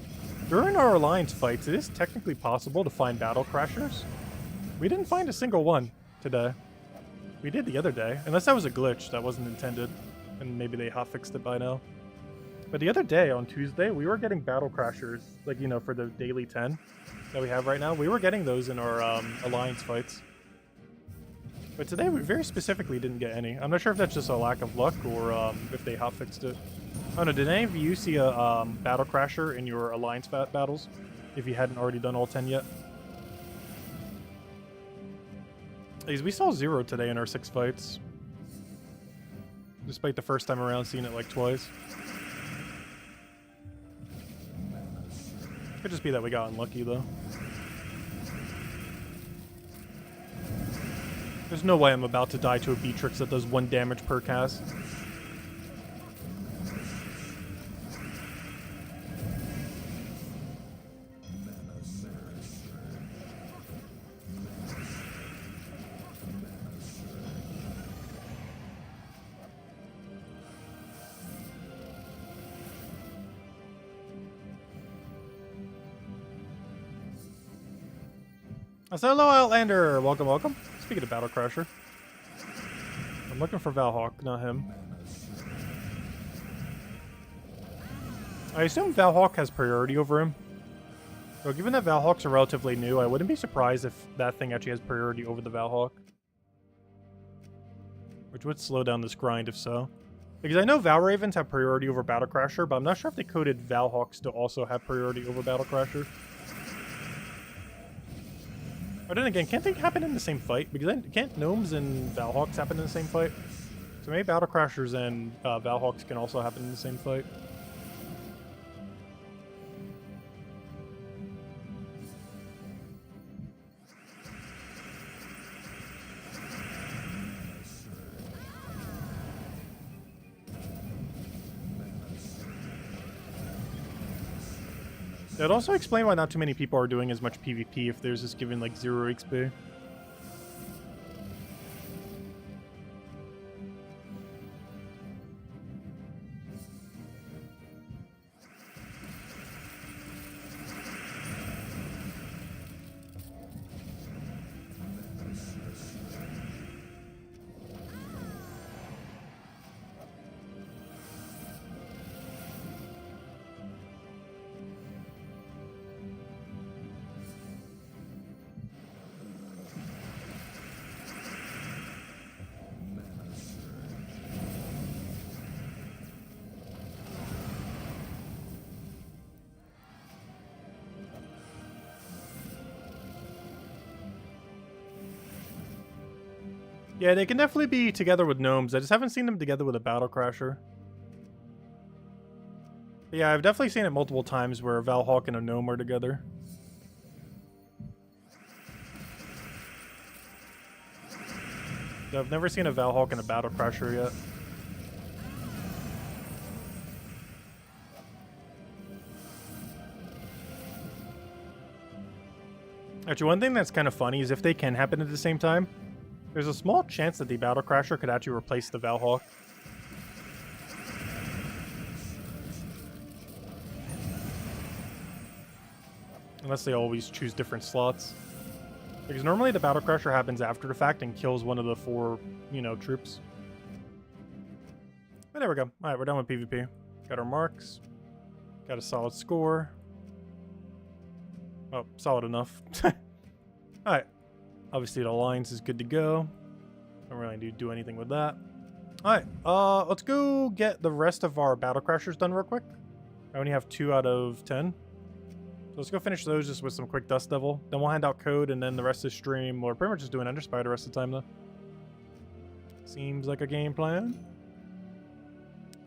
During our Alliance fights, it is technically possible to find Battle Crashers. We didn't find a single one today. We did the other day. Unless that was a glitch that wasn't intended. And maybe they hotfixed it by now. But the other day, on Tuesday, we were getting Battle Crashers. Like, you know, for the daily 10 that we have right now. We were getting those in our Alliance fights. But today, we very specifically didn't get any. I'm not sure if that's just a lack of luck or if they hotfixed it. Oh no, did any of you see a Battle Crasher in your Alliance battles? If you hadn't already done all 10 yet? Because we saw 0 today in our 6 fights. Despite the first time around seeing it like twice. Could just be that we got unlucky though. There's no way I'm about to die to a Beatrix that does 1 damage per cast. Hello, Outlander! Welcome, welcome. Speaking of Battle Crasher. I'm looking for Valhawk, not him. I assume Valhawk has priority over him. So given that Valhawks are relatively new, I wouldn't be surprised if that thing actually has priority over the Valhawk. Which would slow down this grind if so. Because I know Valravens have priority over Battle Crasher, but I'm not sure if they coded Valhawks to also have priority over Battle Crasher. But then again, can't they happen in the same fight? Because then, can't Gnomes and Valhawks happen in the same fight? So maybe Battle Crashers and Valhawks can also happen in the same fight. That'd also explain why not too many people are doing as much PvP if there's just given like 0 XP. Yeah, they can definitely be together with gnomes. I just haven't seen them together with a battle crasher. But yeah, I've definitely seen it multiple times where a Valhawk and a gnome are together. I've never seen a Valhawk and a battle crasher yet. Actually, one thing that's kind of funny is if they can happen at the same time, there's a small chance that the battle crasher could actually replace the Valhawk. Unless they always choose different slots. Because normally the battle crasher happens after the fact and kills one of the 4, you know, troops. But there we go. Alright, we're done with PvP. Got our marks. Got a solid score. Oh, solid enough. Alright. Obviously the alliance is good to go. Don't really need to do anything with that. Alright, let's go get the rest of our battle crashers done real quick. I only have 2 out of 10. So let's go finish those just with some quick Dust Devil. Then we'll hand out code, and then the rest of the stream, we're pretty much just doing Under Spire the rest of the time, though. Seems like a game plan.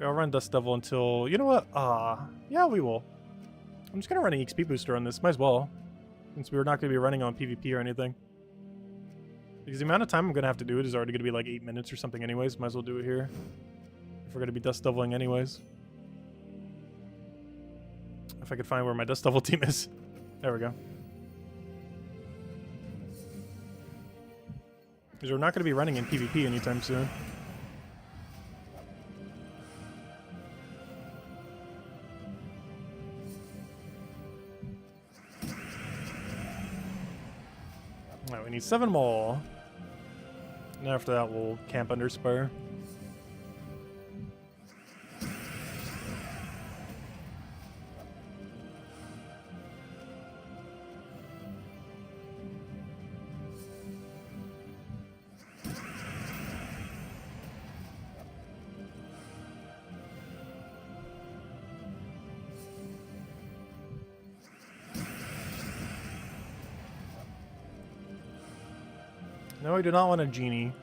I'll run Dust Devil until... You know what? Yeah, we will. I'm just going to run an XP booster on this. Might as well. Since we're not going to be running on PvP or anything. Because the amount of time I'm going to have to do it is already going to be like 8 minutes or something anyways. Might as well do it here. If we're going to be Dust Deviling anyways. If I could find where my Dust Devil team is. There we go. Because we're not going to be running in PvP anytime soon. Alright, we need 7 more. And after that, we'll camp Under Spire. No, I do not want a genie.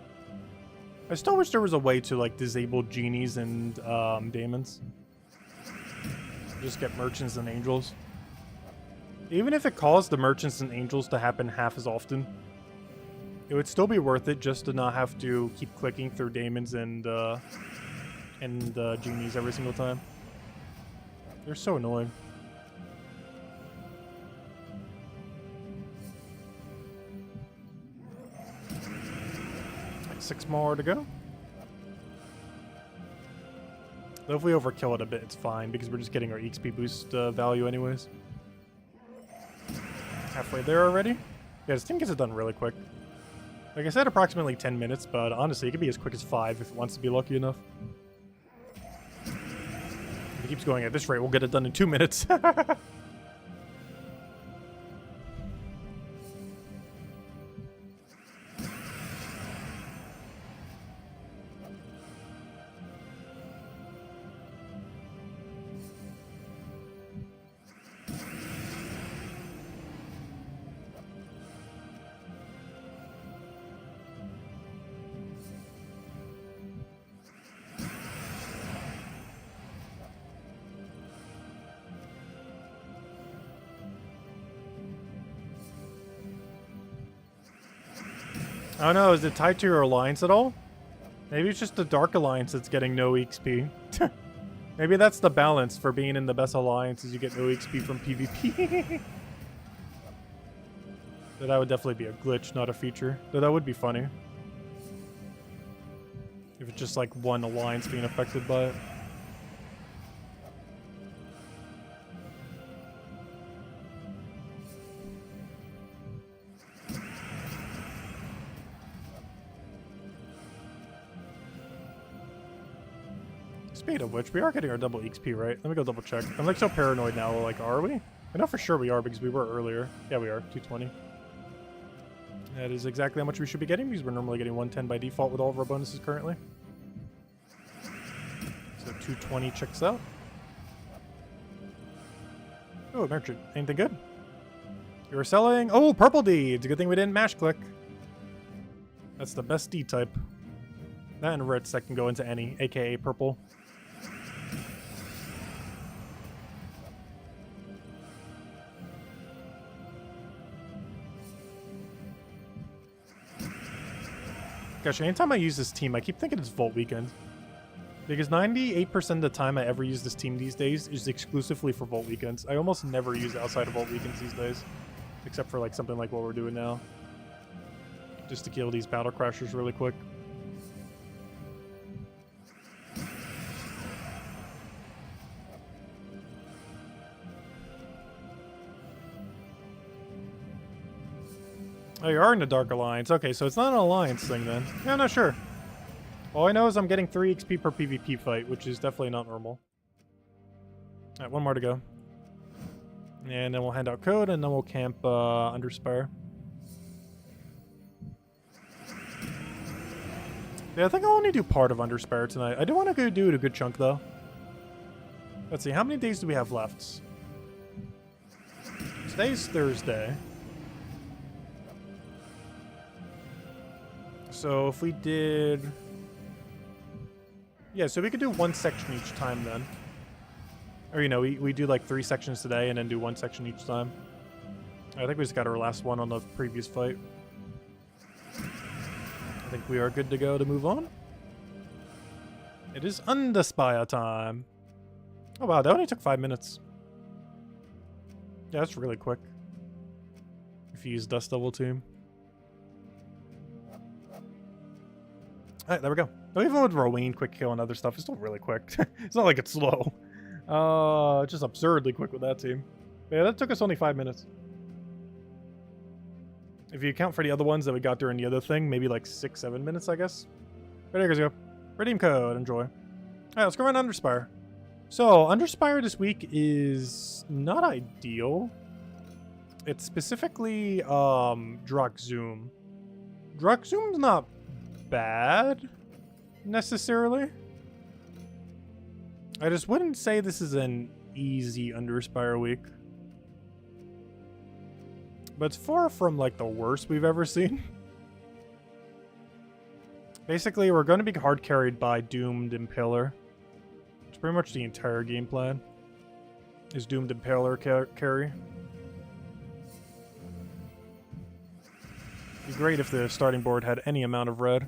I still wish there was a way to like disable genies and daemons. Just get merchants and angels. Even if it caused the merchants and angels to happen half as often, it would still be worth it just to not have to keep clicking through daemons and genies every single time. They're so annoying. 6 more to go. Though if we overkill it a bit, it's fine because we're just getting our XP boost value anyways. Halfway there already. Yeah, this thing gets it done really quick. Like I said, approximately 10 minutes, but honestly, it could be as quick as 5 if it wants to be lucky enough. If it keeps going at this rate, we'll get it done in 2 minutes. I don't know, is it tied to your alliance at all? Maybe it's just the Dark Alliance that's getting no XP. Maybe that's the balance for being in the best alliance is you get no XP from PvP. That would definitely be a glitch, not a feature. Though that would be funny. If it's just like one alliance being affected by it. Speaking of which, we are getting our double XP, right? Let me go double check. I'm like so paranoid now, like, are we? I know for sure we are because we were earlier. Yeah, we are. 220. That is exactly how much we should be getting because we're normally getting 110 by default with all of our bonuses currently. So 220 checks out. Oh, merchant. Anything good? You were selling... Oh, purple deeds! Good thing we didn't mash click. That's the best D type. That and Ritz that can go into any, aka purple. Gosh, anytime I use this team, I keep thinking it's Vault Weekend. Because 98% of the time I ever use this team these days is exclusively for Vault Weekends. I almost never use it outside of Vault Weekends these days. Except for like something like what we're doing now. Just to kill these battle crashers really quick. Oh, you are in the Dark Alliance. Okay, so it's not an alliance thing then. Yeah, I'm not sure. All I know is I'm getting 3 XP per PvP fight, which is definitely not normal. Alright, one more to go. And then we'll hand out code, and then we'll camp Under Spire. Yeah, I think I'll only do part of Under Spire tonight. I do want to go do it a good chunk, though. Let's see, how many days do we have left? Today's Thursday. So if we did... Yeah, so we could do 1 section each time then. Or, you know, we do like 3 sections today and then do 1 section each time. I think we just got our last one on the previous fight. I think we are good to go to move on. It is Under Spire time. Oh wow, that only took 5 minutes. Yeah, that's really quick. If you use Dust Devil Tomb. Alright, there we go. Though even with Rowan, quick kill and other stuff, it's still really quick. It's not like it's slow. Just absurdly quick with that team. But yeah, that took us only 5 minutes. If you account for the other ones that we got during the other thing, maybe like 6-7 minutes, I guess. But there you go. Redeem code, enjoy. Alright, let's go around Underspire. So, Underspire this week is not ideal. It's specifically Druckzoom. Druckzoom's not bad, necessarily. I just wouldn't say this is an easy Underspire week. But it's far from, like, the worst we've ever seen. Basically, we're going to be hard carried by Doomed Impaler. It's pretty much the entire game plan. Is Doomed Impaler carry. It'd be great if the starting board had any amount of red.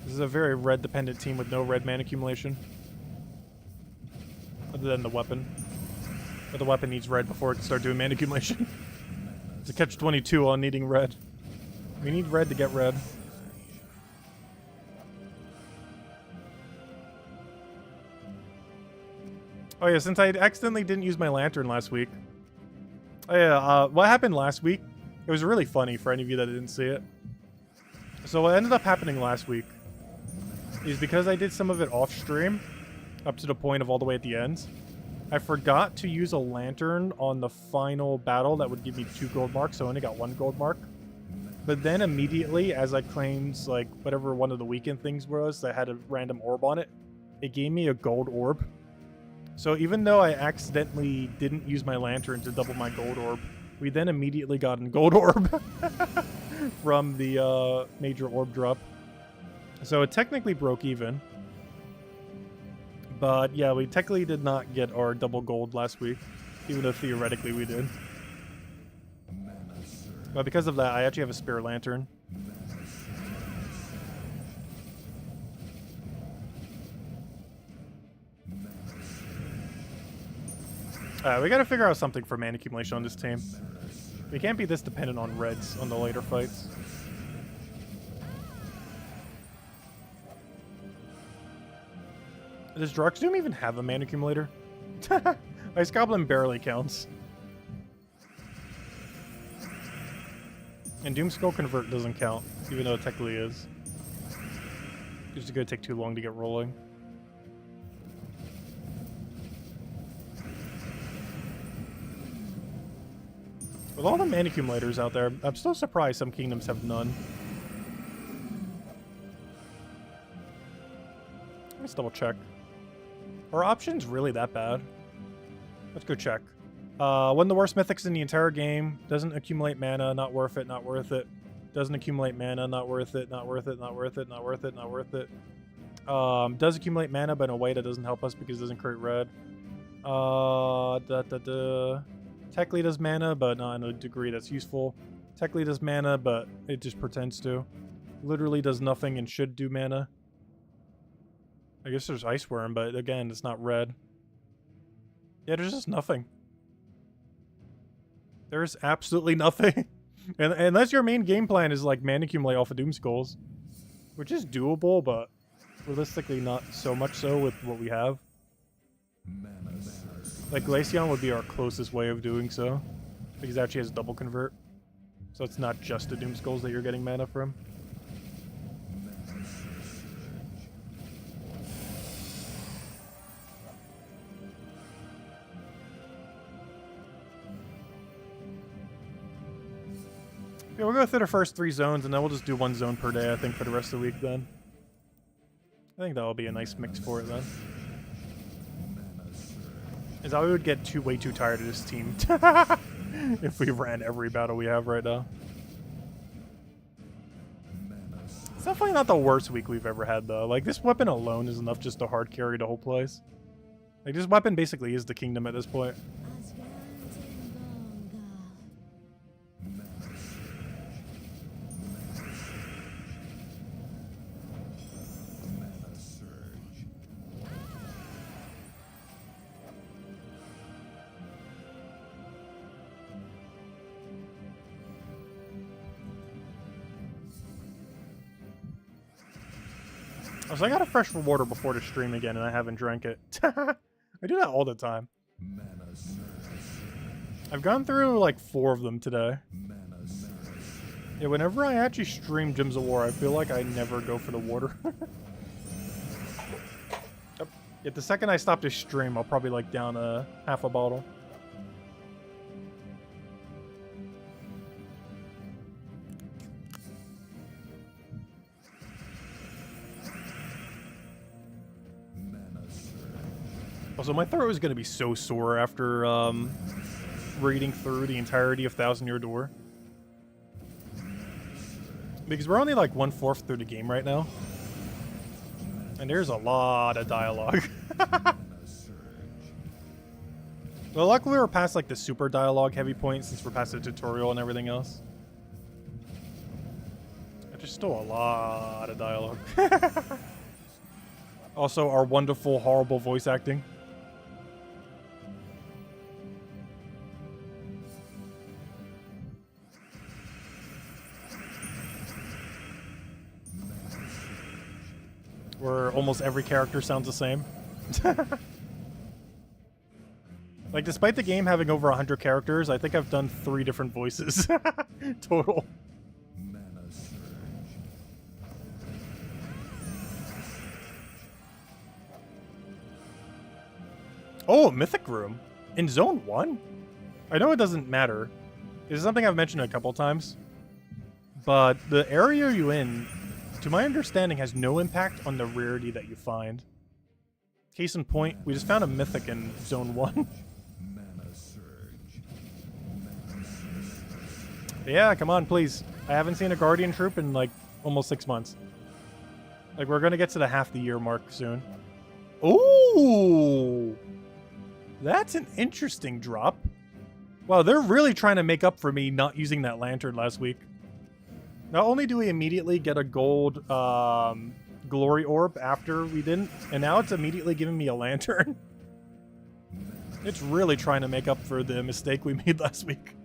This is a very red-dependent team with no red mana accumulation. Other than the weapon. But the weapon needs red before it can start doing mana accumulation. It's a catch-22 on needing red. We need red to get red. Oh yeah, since I accidentally didn't use my lantern last week. Oh yeah, what happened last week? It was really funny for any of you that didn't see it. So what ended up happening last week is because I did some of it off stream, up to the point of all the way at the end, I forgot to use a lantern on the final battle that would give me 2 gold marks, so I only got 1 gold mark. But then immediately, as I claimed, like, whatever one of the weekend things was that had a random orb on it, it gave me a gold orb. So even though I accidentally didn't use my lantern to double my gold orb, we then immediately got a gold orb from the major orb drop. So it technically broke even. But yeah, we technically did not get our double gold last week, even though theoretically we did. But because of that, I actually have a spare lantern. We gotta figure out something for mana accumulation on this team. We can't be this dependent on reds on the later fights. Does Druckzoom even have a mana accumulator? Ice Goblin barely counts. And Doomskull Convert doesn't count, even though it technically is. It's just gonna take too long to get rolling. With all the mana accumulators out there, I'm still surprised some kingdoms have none. Let's double check. Are options really that bad? Let's go check. One of the worst mythics in the entire game. Doesn't accumulate mana. Not worth it. Not worth it. Doesn't accumulate mana, not worth it, not worth it, not worth it, not worth it, not worth it. Does accumulate mana, but in a way that doesn't help us because it doesn't create red. Technically does mana, but not in a degree that's useful. Technically does mana, but it just pretends to. Literally does nothing and should do mana. I guess there's Ice Worm, but again, it's not red. Yeah, there's just nothing. There's absolutely nothing. And unless your main game plan is like mana accumulate off of Doom Skulls, which is doable, but realistically not so much so with what we have. Like Glaceon would be our closest way of doing so, because it actually has double convert. So it's not just the Doom Skulls that you're getting mana from. Yeah, we'll go through the first 3 zones, and then we'll just do 1 zone per day, I think, for the rest of the week then. I think that'll be a nice mix for it then. Is how we would get way too tired of this team if we ran every battle we have right now. It's definitely not the worst week we've ever had, though. Like, this weapon alone is enough just to hard carry the whole place. Like, this weapon basically is the kingdom at this point. So I got a fresh water before the stream again, and I haven't drank it. I do that all the time. I've gone through like 4 of them today. Yeah, whenever I actually stream Gems of War, I feel like I never go for the water. Yet the second I stop this stream, I'll probably like down half a bottle. Also, my throat is going to be so sore after reading through the entirety of Thousand Year Door. Because we're only like 1/4 through the game right now. And there's a lot of dialogue. Well, luckily we're past like the super dialogue heavy point since we're past the tutorial and everything else. But there's still a lot of dialogue. Also, our wonderful, horrible voice acting. Where almost every character sounds the same. Like, despite the game having over 100 characters, I think I've done 3 different voices total. Oh, Mythic Room. In Zone 1? I know it doesn't matter. This is something I've mentioned a couple times. But the area you're in, to my understanding, has no impact on the rarity that you find. Case in point, we just found a Mythic in Zone 1. Yeah, come on, please. I haven't seen a Guardian troop in, like, almost 6 months. Like, we're gonna get to the half the year mark soon. Ooh! That's an interesting drop. Wow, they're really trying to make up for me not using that lantern last week. Not only do we immediately get a gold glory orb after we didn't, and now it's immediately giving me a lantern. It's really trying to make up for the mistake we made last week.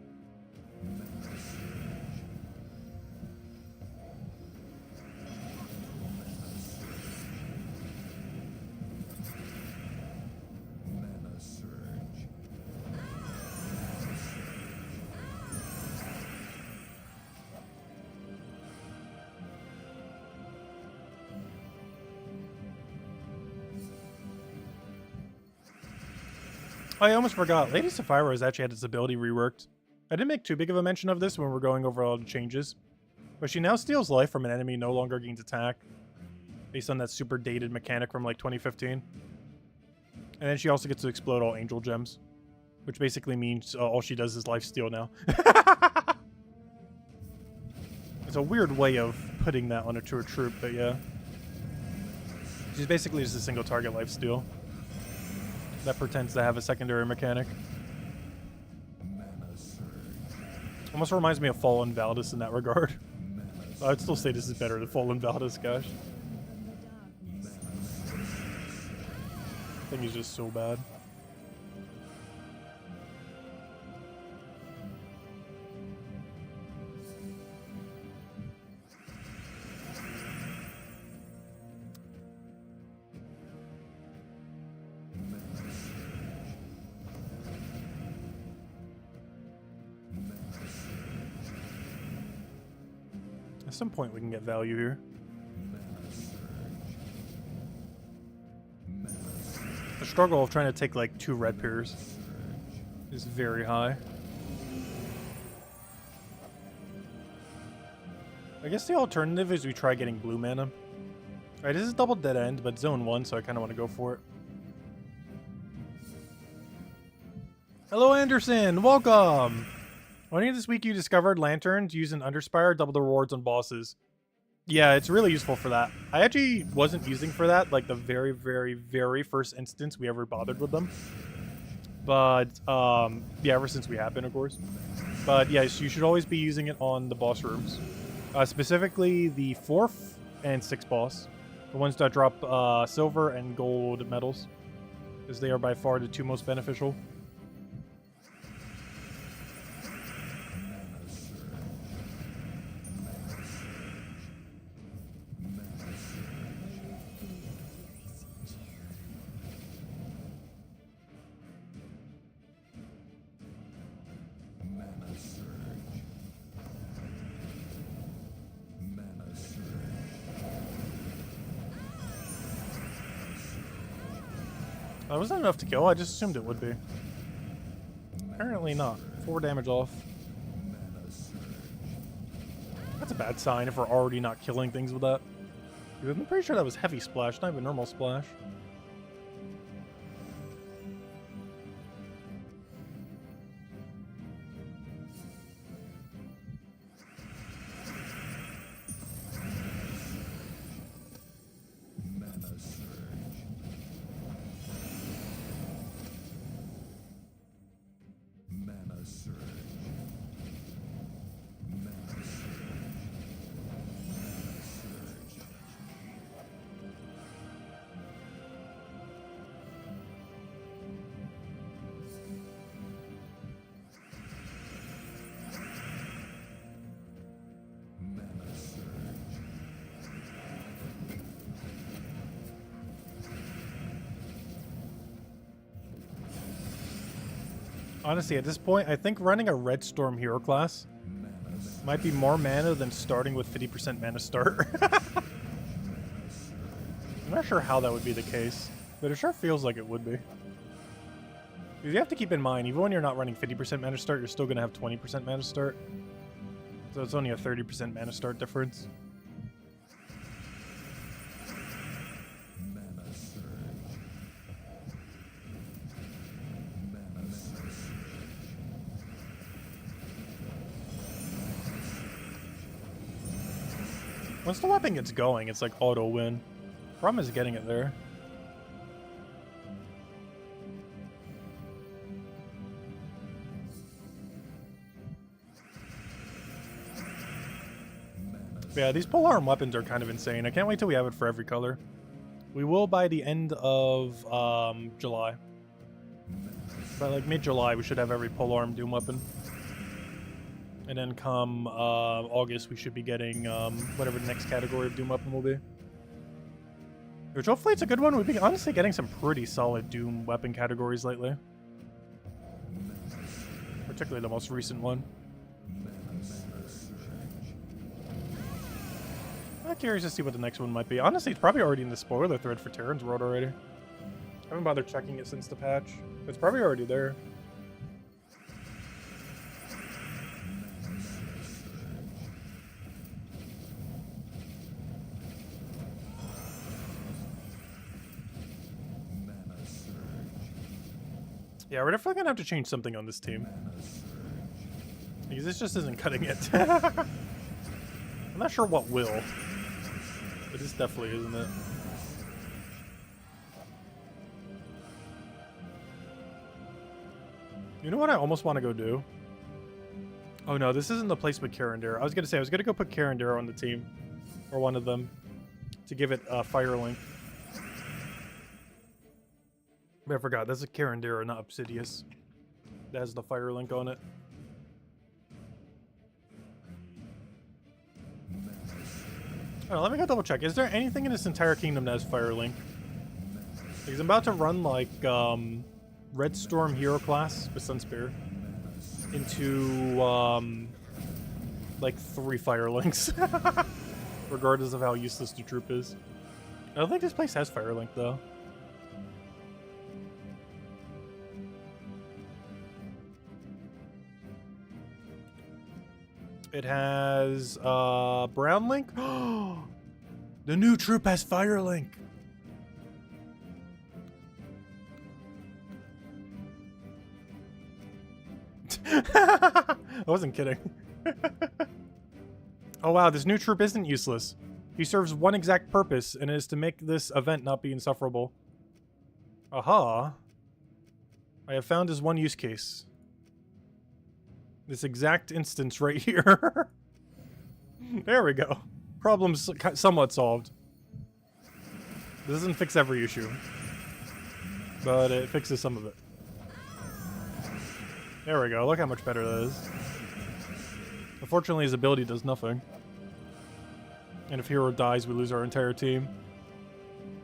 I almost forgot. Lady Sapphira has actually had its ability reworked. I didn't make too big of a mention of this when we're going over all the changes, but she now steals life from an enemy, no longer gains attack, based on that super dated mechanic from like 2015. And then she also gets to explode all angel gems, which basically means all she does is life steal now. It's It's a weird way of putting that on a tour troop, but yeah. She's basically just a single target lifesteal that pretends to have a secondary mechanic. Almost reminds me of Fallen Valdis in that regard. I'd still say this is better than Fallen Valdis, gosh. I think he's just so bad. At some point we can get value here. The struggle of trying to take like 2 red pairs is very high. I guess the alternative is we try getting blue mana. Alright, this is double dead end, but zone 1, so I kind of want to go for it. Hello Anderson, welcome! Only this week you discovered lanterns using Under Spire, double the rewards on bosses. Yeah, it's really useful for that. I actually wasn't using for that, like the very, very, very first instance we ever bothered with them. But, yeah, ever since we have been, of course. But yes, you should always be using it on the boss rooms. Specifically the 4th and 6th boss. The ones that drop silver and gold medals. Because they are by far the 2 most beneficial. That wasn't enough to kill, I just assumed it would be. Apparently not. 4 damage off. That's a bad sign if we're already not killing things with that. I'm pretty sure that was heavy splash, not even normal splash. Honestly, at this point, I think running a Red Storm hero class might be more mana than starting with 50% mana start. I'm not sure how that would be the case, but it sure feels like it would be. Because you have to keep in mind, even when you're not running 50% mana start, you're still going to have 20% mana start. So it's only a 30% mana start difference. Once the weapon gets going, it's like auto win. Problem is getting it there. But yeah, these polearm weapons are kind of insane. I can't wait till we have it for every color. We will by the end of July. By like mid-July, we should have every polearm doom weapon. And then come August, we should be getting whatever the next category of Doom weapon will be. Which hopefully it's a good one. We've been honestly getting some pretty solid Doom weapon categories lately. Particularly the most recent one. I'm curious to see what the next one might be. Honestly, it's probably already in the spoiler thread for Terran's World already. I haven't bothered checking it since the patch. It's probably already there. Yeah, we're definitely gonna have to change something on this team. Because this just isn't cutting it. I'm not sure what will. But this definitely isn't it. You know what I almost want to go do? Oh no, this isn't the place with Karandara. I was gonna say I was gonna go put Karandara on the team. Or one of them. To give it a fire link. But I forgot, that's a Karandara, not Obsidius. That has the fire link on it. Oh, let me go double check. Is there anything in this entire kingdom that has fire link? Because I'm about to run like Red Storm Hero class with Sunspire into like 3 fire links. Regardless of how useless the troop is. I don't think this place has fire link though. It has brown link. The new troop has fire link. I wasn't kidding. Oh wow, this new troop isn't useless. He serves one exact purpose, and it is to make this event not be insufferable. Aha. I have found his one use case. This exact instance right here. There we go. Problem's somewhat solved. This doesn't fix every issue. But it fixes some of it. There we go. Look how much better that is. Unfortunately, his ability does nothing. And if Hero dies, we lose our entire team.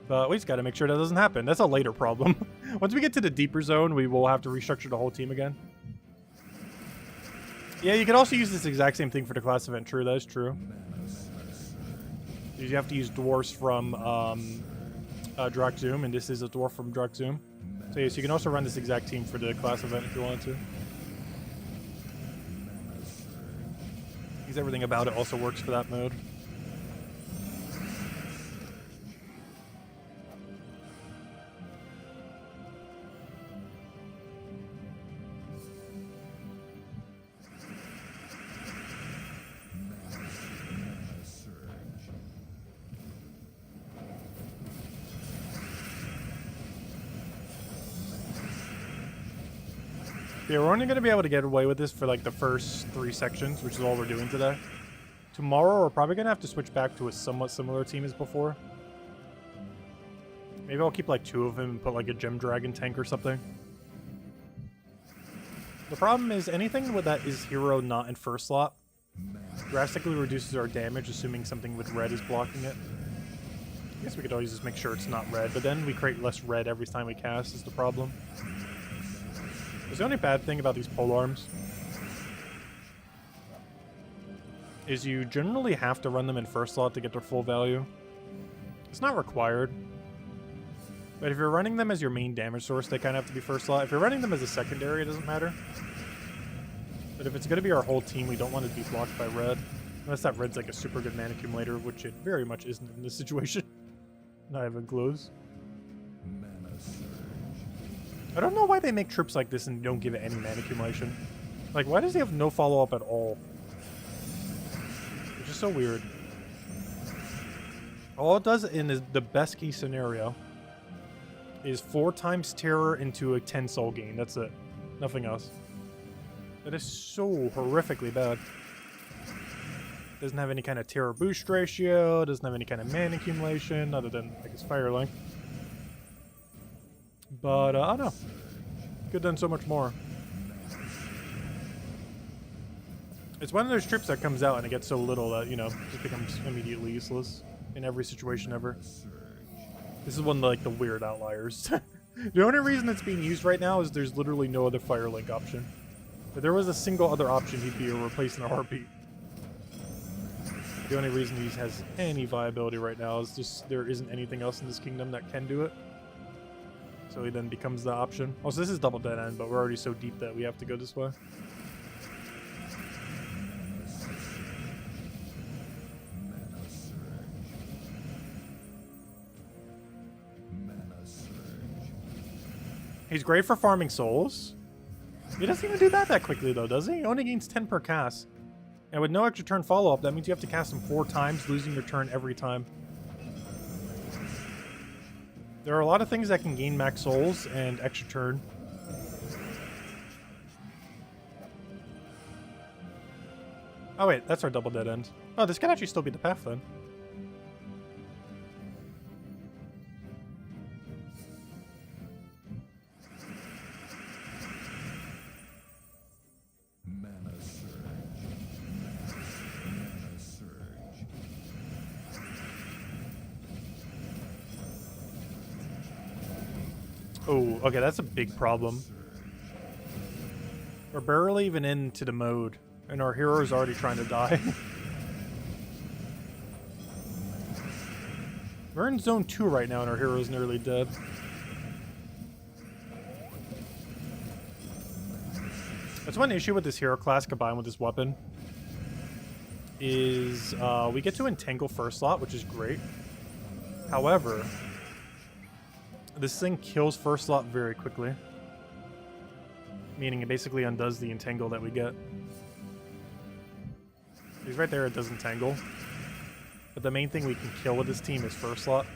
But we just gotta make sure that doesn't happen. That's a later problem. Once we get to the deeper zone, we will have to restructure the whole team again. Yeah, you can also use this exact same thing for the class event. True, that is true. You have to use dwarves from Drakzoom, and this is a dwarf from Drakzoom. So yes, you can also run this exact team for the class event if you wanted to. Because everything about it also works for that mode. Yeah, we're only going to be able to get away with this for like the first 3 sections, which is all we're doing today. Tomorrow, we're probably going to have to switch back to a somewhat similar team as before. Maybe I'll keep like 2 of them and put like a Gem Dragon tank or something. The problem is anything with that is hero not in first slot drastically reduces our damage, assuming something with red is blocking it. I guess we could always just make sure it's not red, but then we create less red every time we cast is the problem. The only bad thing about these polearms is you generally have to run them in first slot to get their full value. It's not required. But if you're running them as your main damage source, they kind of have to be first slot. If you're running them as a secondary, it doesn't matter. But if it's going to be our whole team, we don't want it to be blocked by red. Unless that red's like a super good mana accumulator, which it very much isn't in this situation. Not even close. I don't know why they make troops like this and don't give it any mana accumulation. Like, why does he have no follow-up at all? It's just so weird. All it does in the best case scenario is 4 times terror into a 10 soul gain. That's it. Nothing else. That is so horrifically bad. Doesn't have any kind of terror boost ratio, doesn't have any kind of mana accumulation, other than, I guess, Fire Link. But, I don't know. Could have done so much more. It's one of those trips that comes out and it gets so little that, you know, just becomes immediately useless in every situation ever. This is one of, like, the weird outliers. The only reason it's being used right now is there's literally no other Fire Link option. If there was a single other option, he'd be replaced in a heartbeat. The only reason he has any viability right now is just there isn't anything else in this kingdom that can do it. So he then becomes the option. Also, this is double dead end, but we're already so deep that we have to go this way. He's great for farming souls. He doesn't even do that quickly, though, does he? He only gains 10 per cast. And with no extra turn follow-up, that means you have to cast them 4 times, losing your turn every time. There are a lot of things that can gain max souls and extra turn. Oh wait, that's our double dead end. Oh, this could actually still be the path then. Oh, okay, that's a big problem. We're barely even into the mode, and our hero is already trying to die. We're in zone 2 right now, and our hero is nearly dead. That's one issue with this hero class combined with this weapon. Is we get to entangle first slot, which is great. However, this thing kills first slot very quickly. Meaning it basically undoes the entangle that we get. He's right there, it does entangle. But the main thing we can kill with this team is first slot.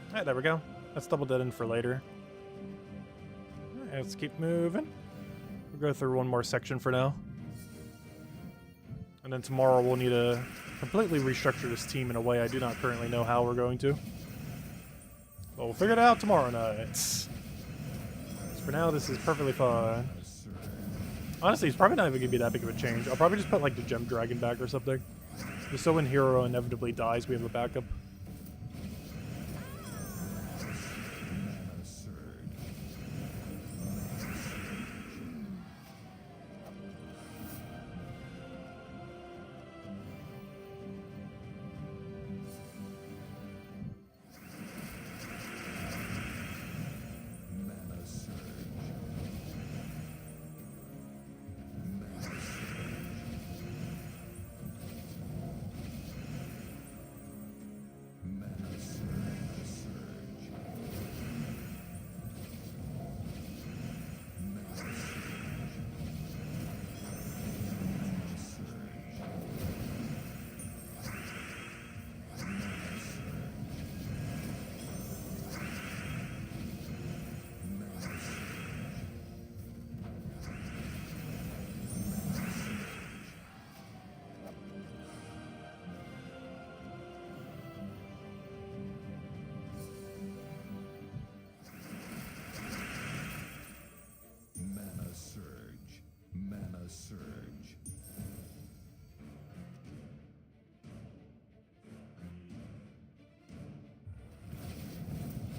Alright, there we go. That's double dead end for later. Alright, let's keep moving. We'll go through one more section for now. And then tomorrow we'll need to completely restructure this team in a way I do not currently know how we're going to. But we'll figure it out tomorrow night. So for now, this is perfectly fine. Honestly, it's probably not even going to be that big of a change. I'll probably just put like the Gem Dragon back or something. Just so when hero inevitably dies, we have a backup.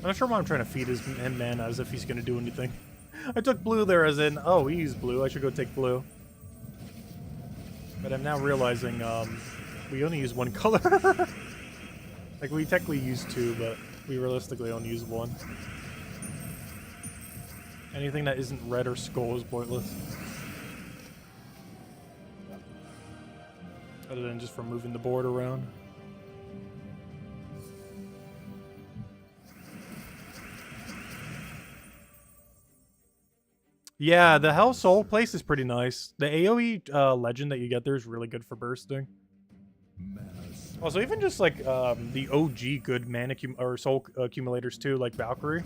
I'm not sure why I'm trying to feed him mana as if he's going to do anything. I took blue there as in, oh, he used blue, I should go take blue. But I'm now realizing we only use one color. Like, we technically use 2, but we realistically only use 1. Anything that isn't red or skull is pointless. Other than just for moving the board around. Yeah, the Hell Soul place is pretty nice. The AoE legend that you get there is really good for bursting. Also, even just like the OG good mana or soul accumulators too, like Valkyrie.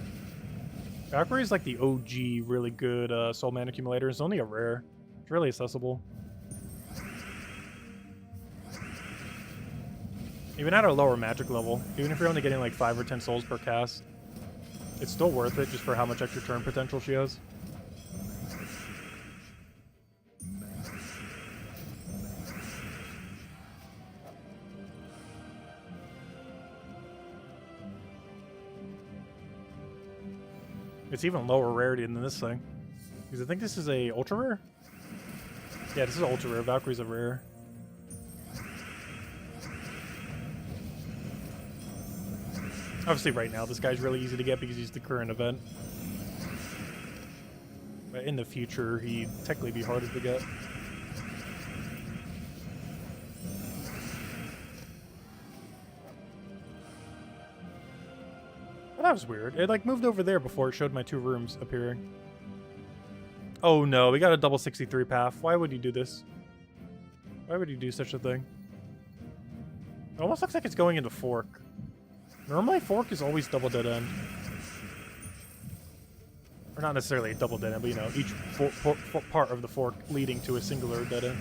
Valkyrie is like the OG really good soul mana accumulator. It's only a rare. It's really accessible. Even at a lower magic level, even if you're only getting like 5 or 10 souls per cast, it's still worth it just for how much extra turn potential she has. It's even lower rarity than this thing. Because I think this is a ultra rare? Yeah, this is an ultra rare. Valkyrie's a rare. Obviously right now this guy's really easy to get because he's the current event. But in the future he'd technically be harder to get. Well, that was weird. It like moved over there before it showed my 2 rooms appearing. Oh no, we got a double 63 path. Why would you do this? Why would you do such a thing? It almost looks like it's going into fork. Normally fork is always double dead end. Or not necessarily a double dead end, but you know, each part of the fork leading to a singular dead end.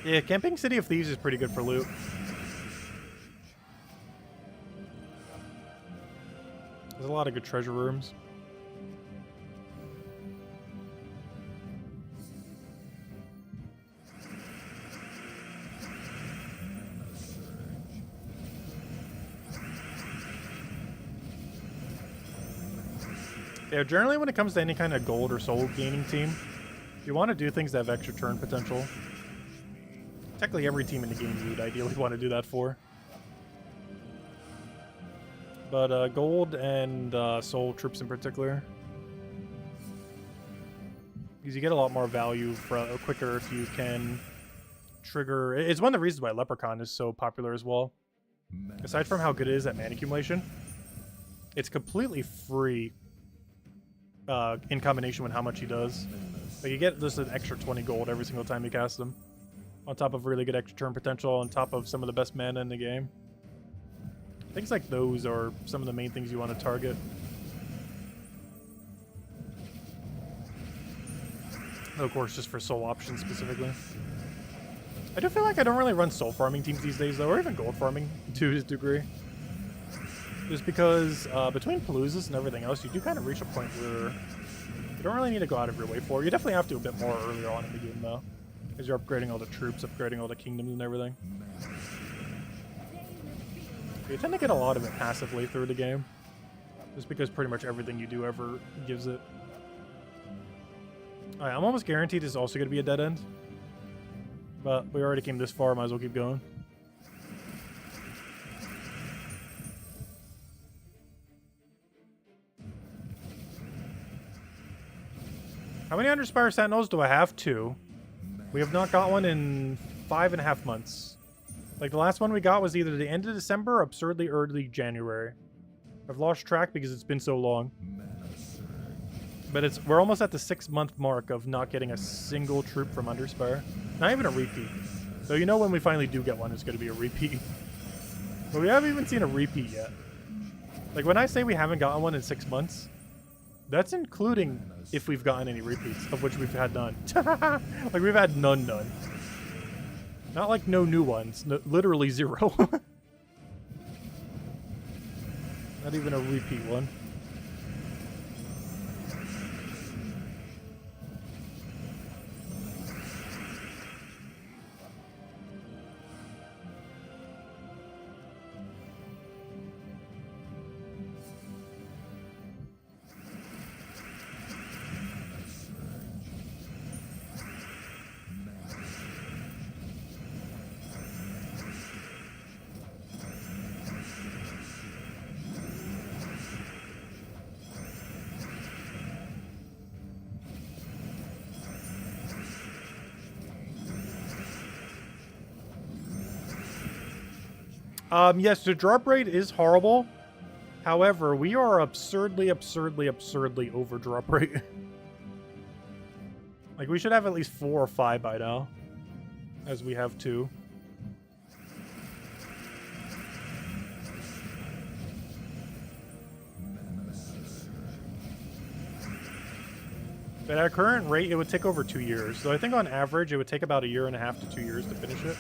Yeah, Camping City of Thieves is pretty good for loot. There's a lot of good treasure rooms. Yeah, generally when it comes to any kind of gold or soul gaining team, you want to do things that have extra turn potential. Technically every team in the game you would ideally want to do that for. But gold and soul troops in particular. Because you get a lot more value quicker if you can trigger... It's one of the reasons why Leprechaun is so popular as well. Aside from how good it is at mana accumulation, it's completely free in combination with how much he does. Like you get just an extra 20 gold every single time you cast him. On top of really good extra turn potential, on top of some of the best mana in the game. Things like those are some of the main things you want to target. Of course, just for soul options specifically. I do feel like I don't really run soul farming teams these days, though, or even gold farming to a degree. Just because between Paloozas and everything else, you do kind of reach a point where you don't really need to go out of your way for it. You definitely have to a bit more earlier on in the game, though. Because you're upgrading all the troops, upgrading all the kingdoms and everything. You tend to get a lot of it passively through the game. Just because pretty much everything you do ever gives it. Alright, I'm almost guaranteed it's also going to be a dead end. But we already came this far, might as well keep going. How many Under Spire Sentinels do I have? 2. We have not got one in 5.5 months. Like, the last one we got was either the end of December or absurdly early January. I've lost track because it's been so long. But we're almost at the 6-month mark of not getting a single troop from Under Spire. Not even a repeat. So you know when we finally do get one, it's going to be a repeat. But we haven't even seen a repeat yet. Like, when I say we haven't gotten one in 6 months, that's including if we've gotten any repeats, of which we've had none. Like, we've had none. Not like no new ones. No, literally 0. Not even a repeat one. Yes, the drop rate is horrible. However, we are absurdly over drop rate. Like, we should have at least 4 or 5 by now. As we have 2. But at our current rate, it would take over 2 years. So I think on average, it would take about 1.5 to 2 years to finish it.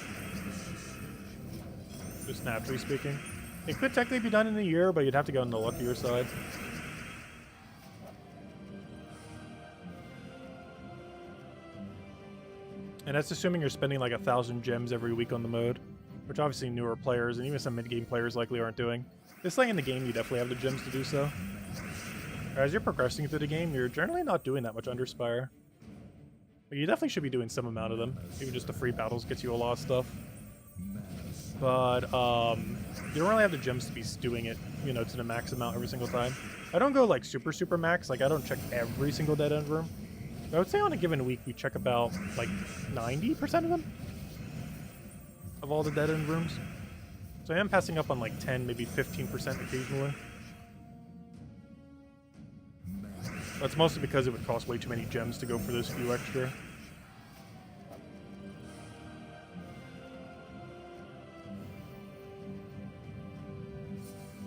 Just naturally speaking. It could technically be done in a year, but you'd have to go on the luckier side. And that's assuming you're spending like 1,000 gems every week on the mode. Which obviously newer players and even some mid-game players likely aren't doing. This late in the game, you definitely have the gems to do so. As you're progressing through the game, you're generally not doing that much Under Spire. But you definitely should be doing some amount of them. Even just the free battles gets you a lot of stuff. But, you don't really have the gems to be doing it, you know, to the max amount every single time. I don't go, like, super max. Like, I don't check every single dead end room. I would say on a given week we check about like 90% of them. Of all the dead end rooms. So I am passing up on like 10, maybe 15% occasionally. That's mostly because it would cost way too many gems to go for those few extra.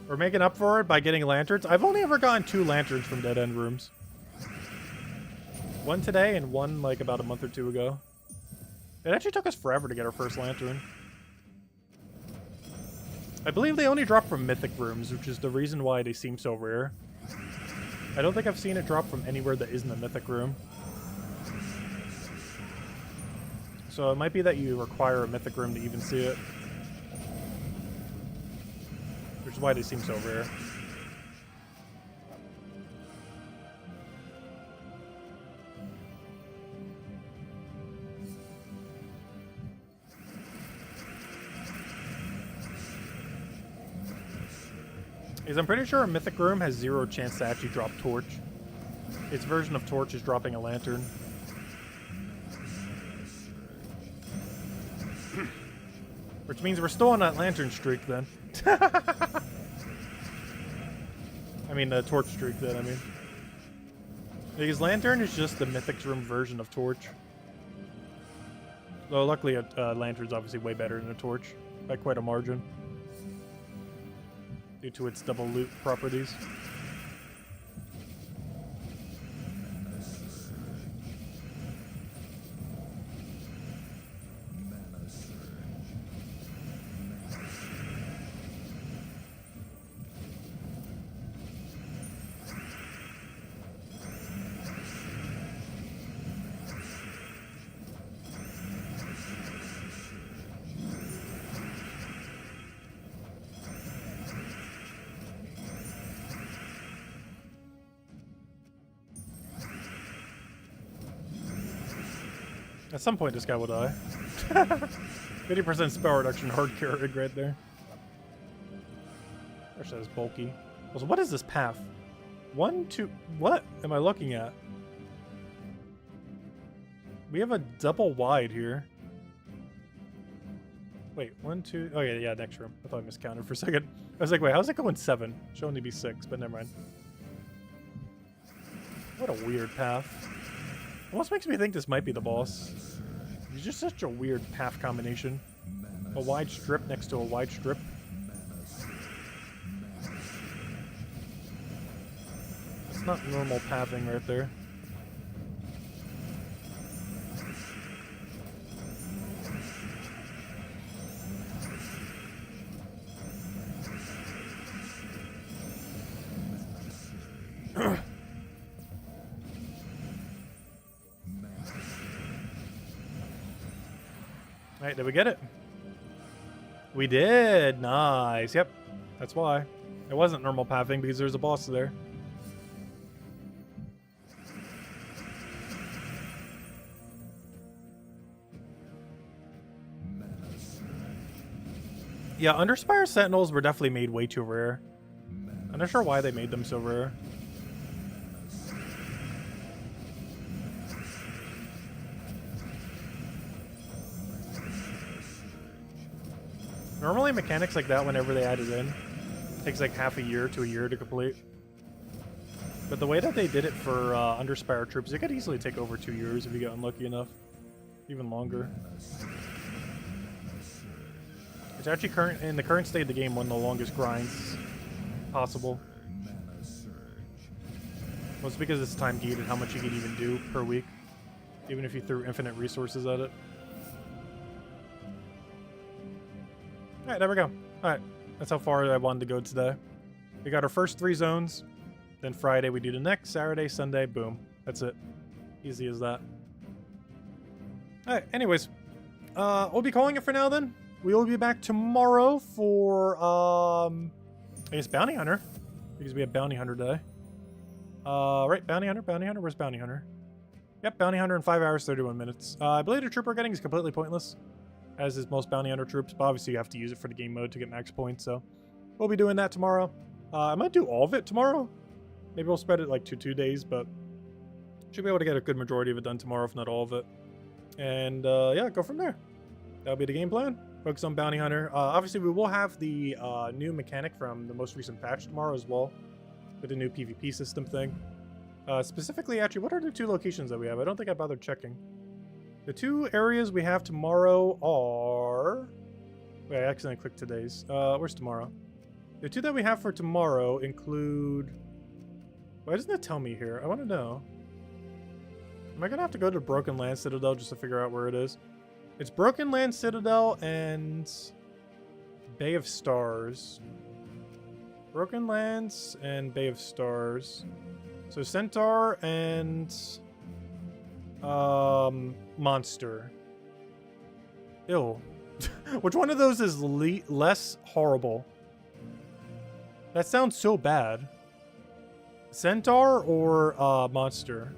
We're making up for it by getting lanterns. I've only ever gotten 2 lanterns from dead end rooms. One today and one like about a month or 2 ago. It actually took us forever to get our first lantern. I believe they only drop from mythic rooms, which is the reason why they seem so rare. I don't think I've seen it drop from anywhere that isn't a mythic room. So it might be that you require a mythic room to even see it. Which is why they seem so rare. Because I'm pretty sure a mythic room has 0 chance to actually drop torch. Its version of torch is dropping a lantern. Which means we're still on that lantern streak then. I mean, the torch streak then, I mean. Because lantern is just the mythic room version of torch. Though luckily a lantern's obviously way better than a torch. By quite a margin. Due to its double loot properties. At some point, this guy will die. 50% spell reduction, hard carried right there. Gosh, that is bulky. Also, what is this path? 1, 2... What am I looking at? We have a double wide here. Wait, 1, 2... Oh, yeah, next room. I thought I miscounted for a second. I was like, wait, how's it going 7? Should only be 6, but never mind. What a weird path. Almost makes me think this might be the boss. It's just such a weird path combination. A wide strip next to a wide strip. It's not normal pathing right there. Alright, did we get it? We did! Nice. Yep. That's why. It wasn't normal pathing because there's a boss there. Yeah, Under Spire Sentinels were definitely made way too rare. I'm not sure why they made them so rare. Normally mechanics like that, whenever they add it in, takes like half a year to a year to complete. But the way that they did it for Underspire troops, it could easily take over 2 years if you get unlucky enough. Even longer. It's actually in the current state of the game one of the longest grinds possible. Well, it's because it's time gated how much you could even do per week. Even if you threw infinite resources at it. Alright, there we go. Alright, that's how far I wanted to go today. We got our first 3 zones. Then Friday we do the next. Saturday, Sunday, boom. That's it. Easy as that. Alright, anyways. We'll be calling it for now then. We will be back tomorrow for, I guess Bounty Hunter. Because we have Bounty Hunter Day. Right, Bounty Hunter, where's Bounty Hunter? Yep, Bounty Hunter in 5 hours, 31 minutes. I believe the troop we're getting is completely pointless. As is most Bounty Hunter troops, but obviously you have to use it for the game mode to get max points, so we'll be doing that tomorrow. I might do all of it tomorrow. Maybe we'll spread it like to 2 days, but Should be able to get a good majority of it done tomorrow, if not all of it. And yeah, go from there. That'll be the game plan. Focus on Bounty Hunter. Obviously, we will have the new mechanic from the most recent patch tomorrow as well, with the new PvP system thing. Specifically, actually, what are the 2 locations that we have? I don't think I bothered checking. The 2 areas we have tomorrow are... Wait, I accidentally clicked today's. Where's tomorrow? The 2 that we have for tomorrow include... Why doesn't it tell me here? I want to know. Am I going to have to go to Broken Land Citadel just to figure out where it is? It's Broken Land Citadel and Bay of Stars. Broken Lands and Bay of Stars. So Centaur and Monster. Ew. Which one of those is less horrible? That sounds so bad. Centaur or Monster?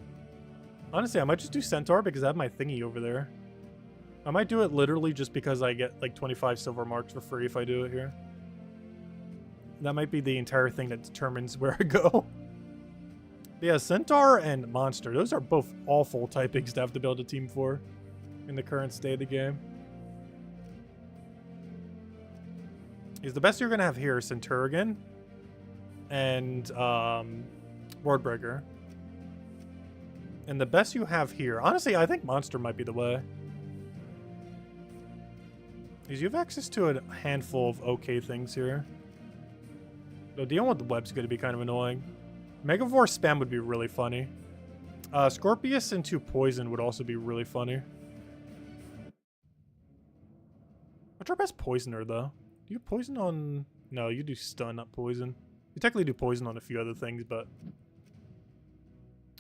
Honestly, I might just do Centaur because I have my thingy over there. I might do it literally just because I get like 25 silver marks for free if I do it here. That might be the entire thing that determines where I go. But yeah, Centaur and Monster. Those are both awful typings to have to build a team for in the current state of the game. Is the best you're going to have here Centurion and Wardbreaker. And the best you have here... Honestly, I think Monster might be the way. Because you have access to a handful of okay things here. Though dealing with the web's going to be kind of annoying. Megavore spam would be really funny. Scorpius and 2 poison would also be really funny. What's our best poisoner, though? Do you poison on... No, you do stun, not poison. You technically do poison on a few other things, but...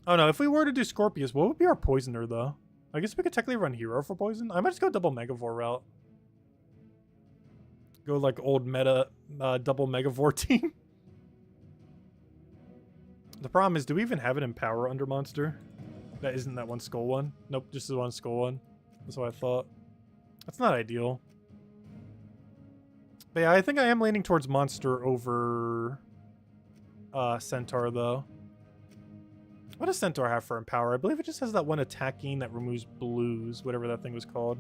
Oh no, if we were to do Scorpius, what would be our poisoner, though? I guess we could technically run Hero for poison. I might just go double Megavore route. Go like old meta double Megavore team. The problem is, do we even have it in power under Monster? That isn't that one skull one. Nope, just the one skull one. That's what I thought. That's not ideal. But yeah, I think I am leaning towards Monster over Centaur, though. What does Centaur have for Empower? I believe it just has that one attacking that removes blues, whatever that thing was called.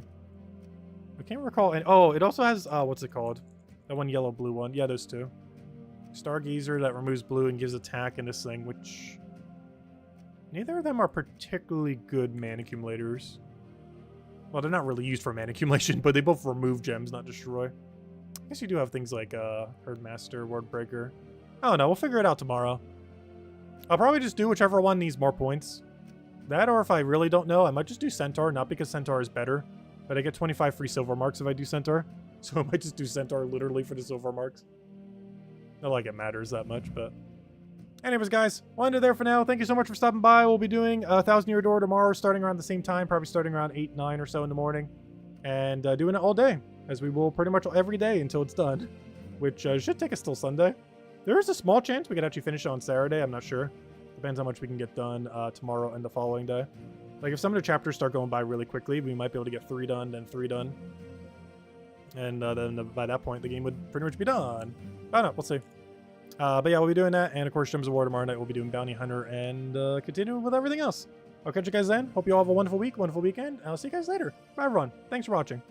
I can't recall. And oh, it also has, what's it called? That one yellow-blue one. Yeah, those 2. Stargazer that removes blue and gives attack, and this thing, which... Neither of them are particularly good mana accumulators. Well, they're not really used for mana accumulation, but they both remove gems, not destroy. I guess you do have things like Herdmaster, Wardbreaker. I don't know, we'll figure it out tomorrow. I'll probably just do whichever one needs more points. That, or if I really don't know, I might just do Centaur, not because Centaur is better, but I get 25 free silver marks if I do Centaur. So I might just do Centaur literally for the silver marks. Not like it matters that much, but... Anyways, guys, we'll end it there for now. Thank you so much for stopping by. We'll be doing 1,000 Year Door tomorrow, starting around the same time, probably starting around 8, 9 or so in the morning. And doing it all day, as we will pretty much every day until it's done, which should take us till Sunday. There is a small chance we could actually finish it on Saturday. I'm not sure. Depends how much we can get done tomorrow and the following day. Like, if some of the chapters start going by really quickly, we might be able to get 3 done, then 3 done. And then by that point, the game would pretty much be done. I don't know. We'll see. But yeah, we'll be doing that. And, of course, Gems of War tomorrow night. We'll be doing Bounty Hunter and continuing with everything else. I'll catch you guys then. Hope you all have a wonderful week, wonderful weekend. And I'll see you guys later. Bye, everyone. Thanks for watching.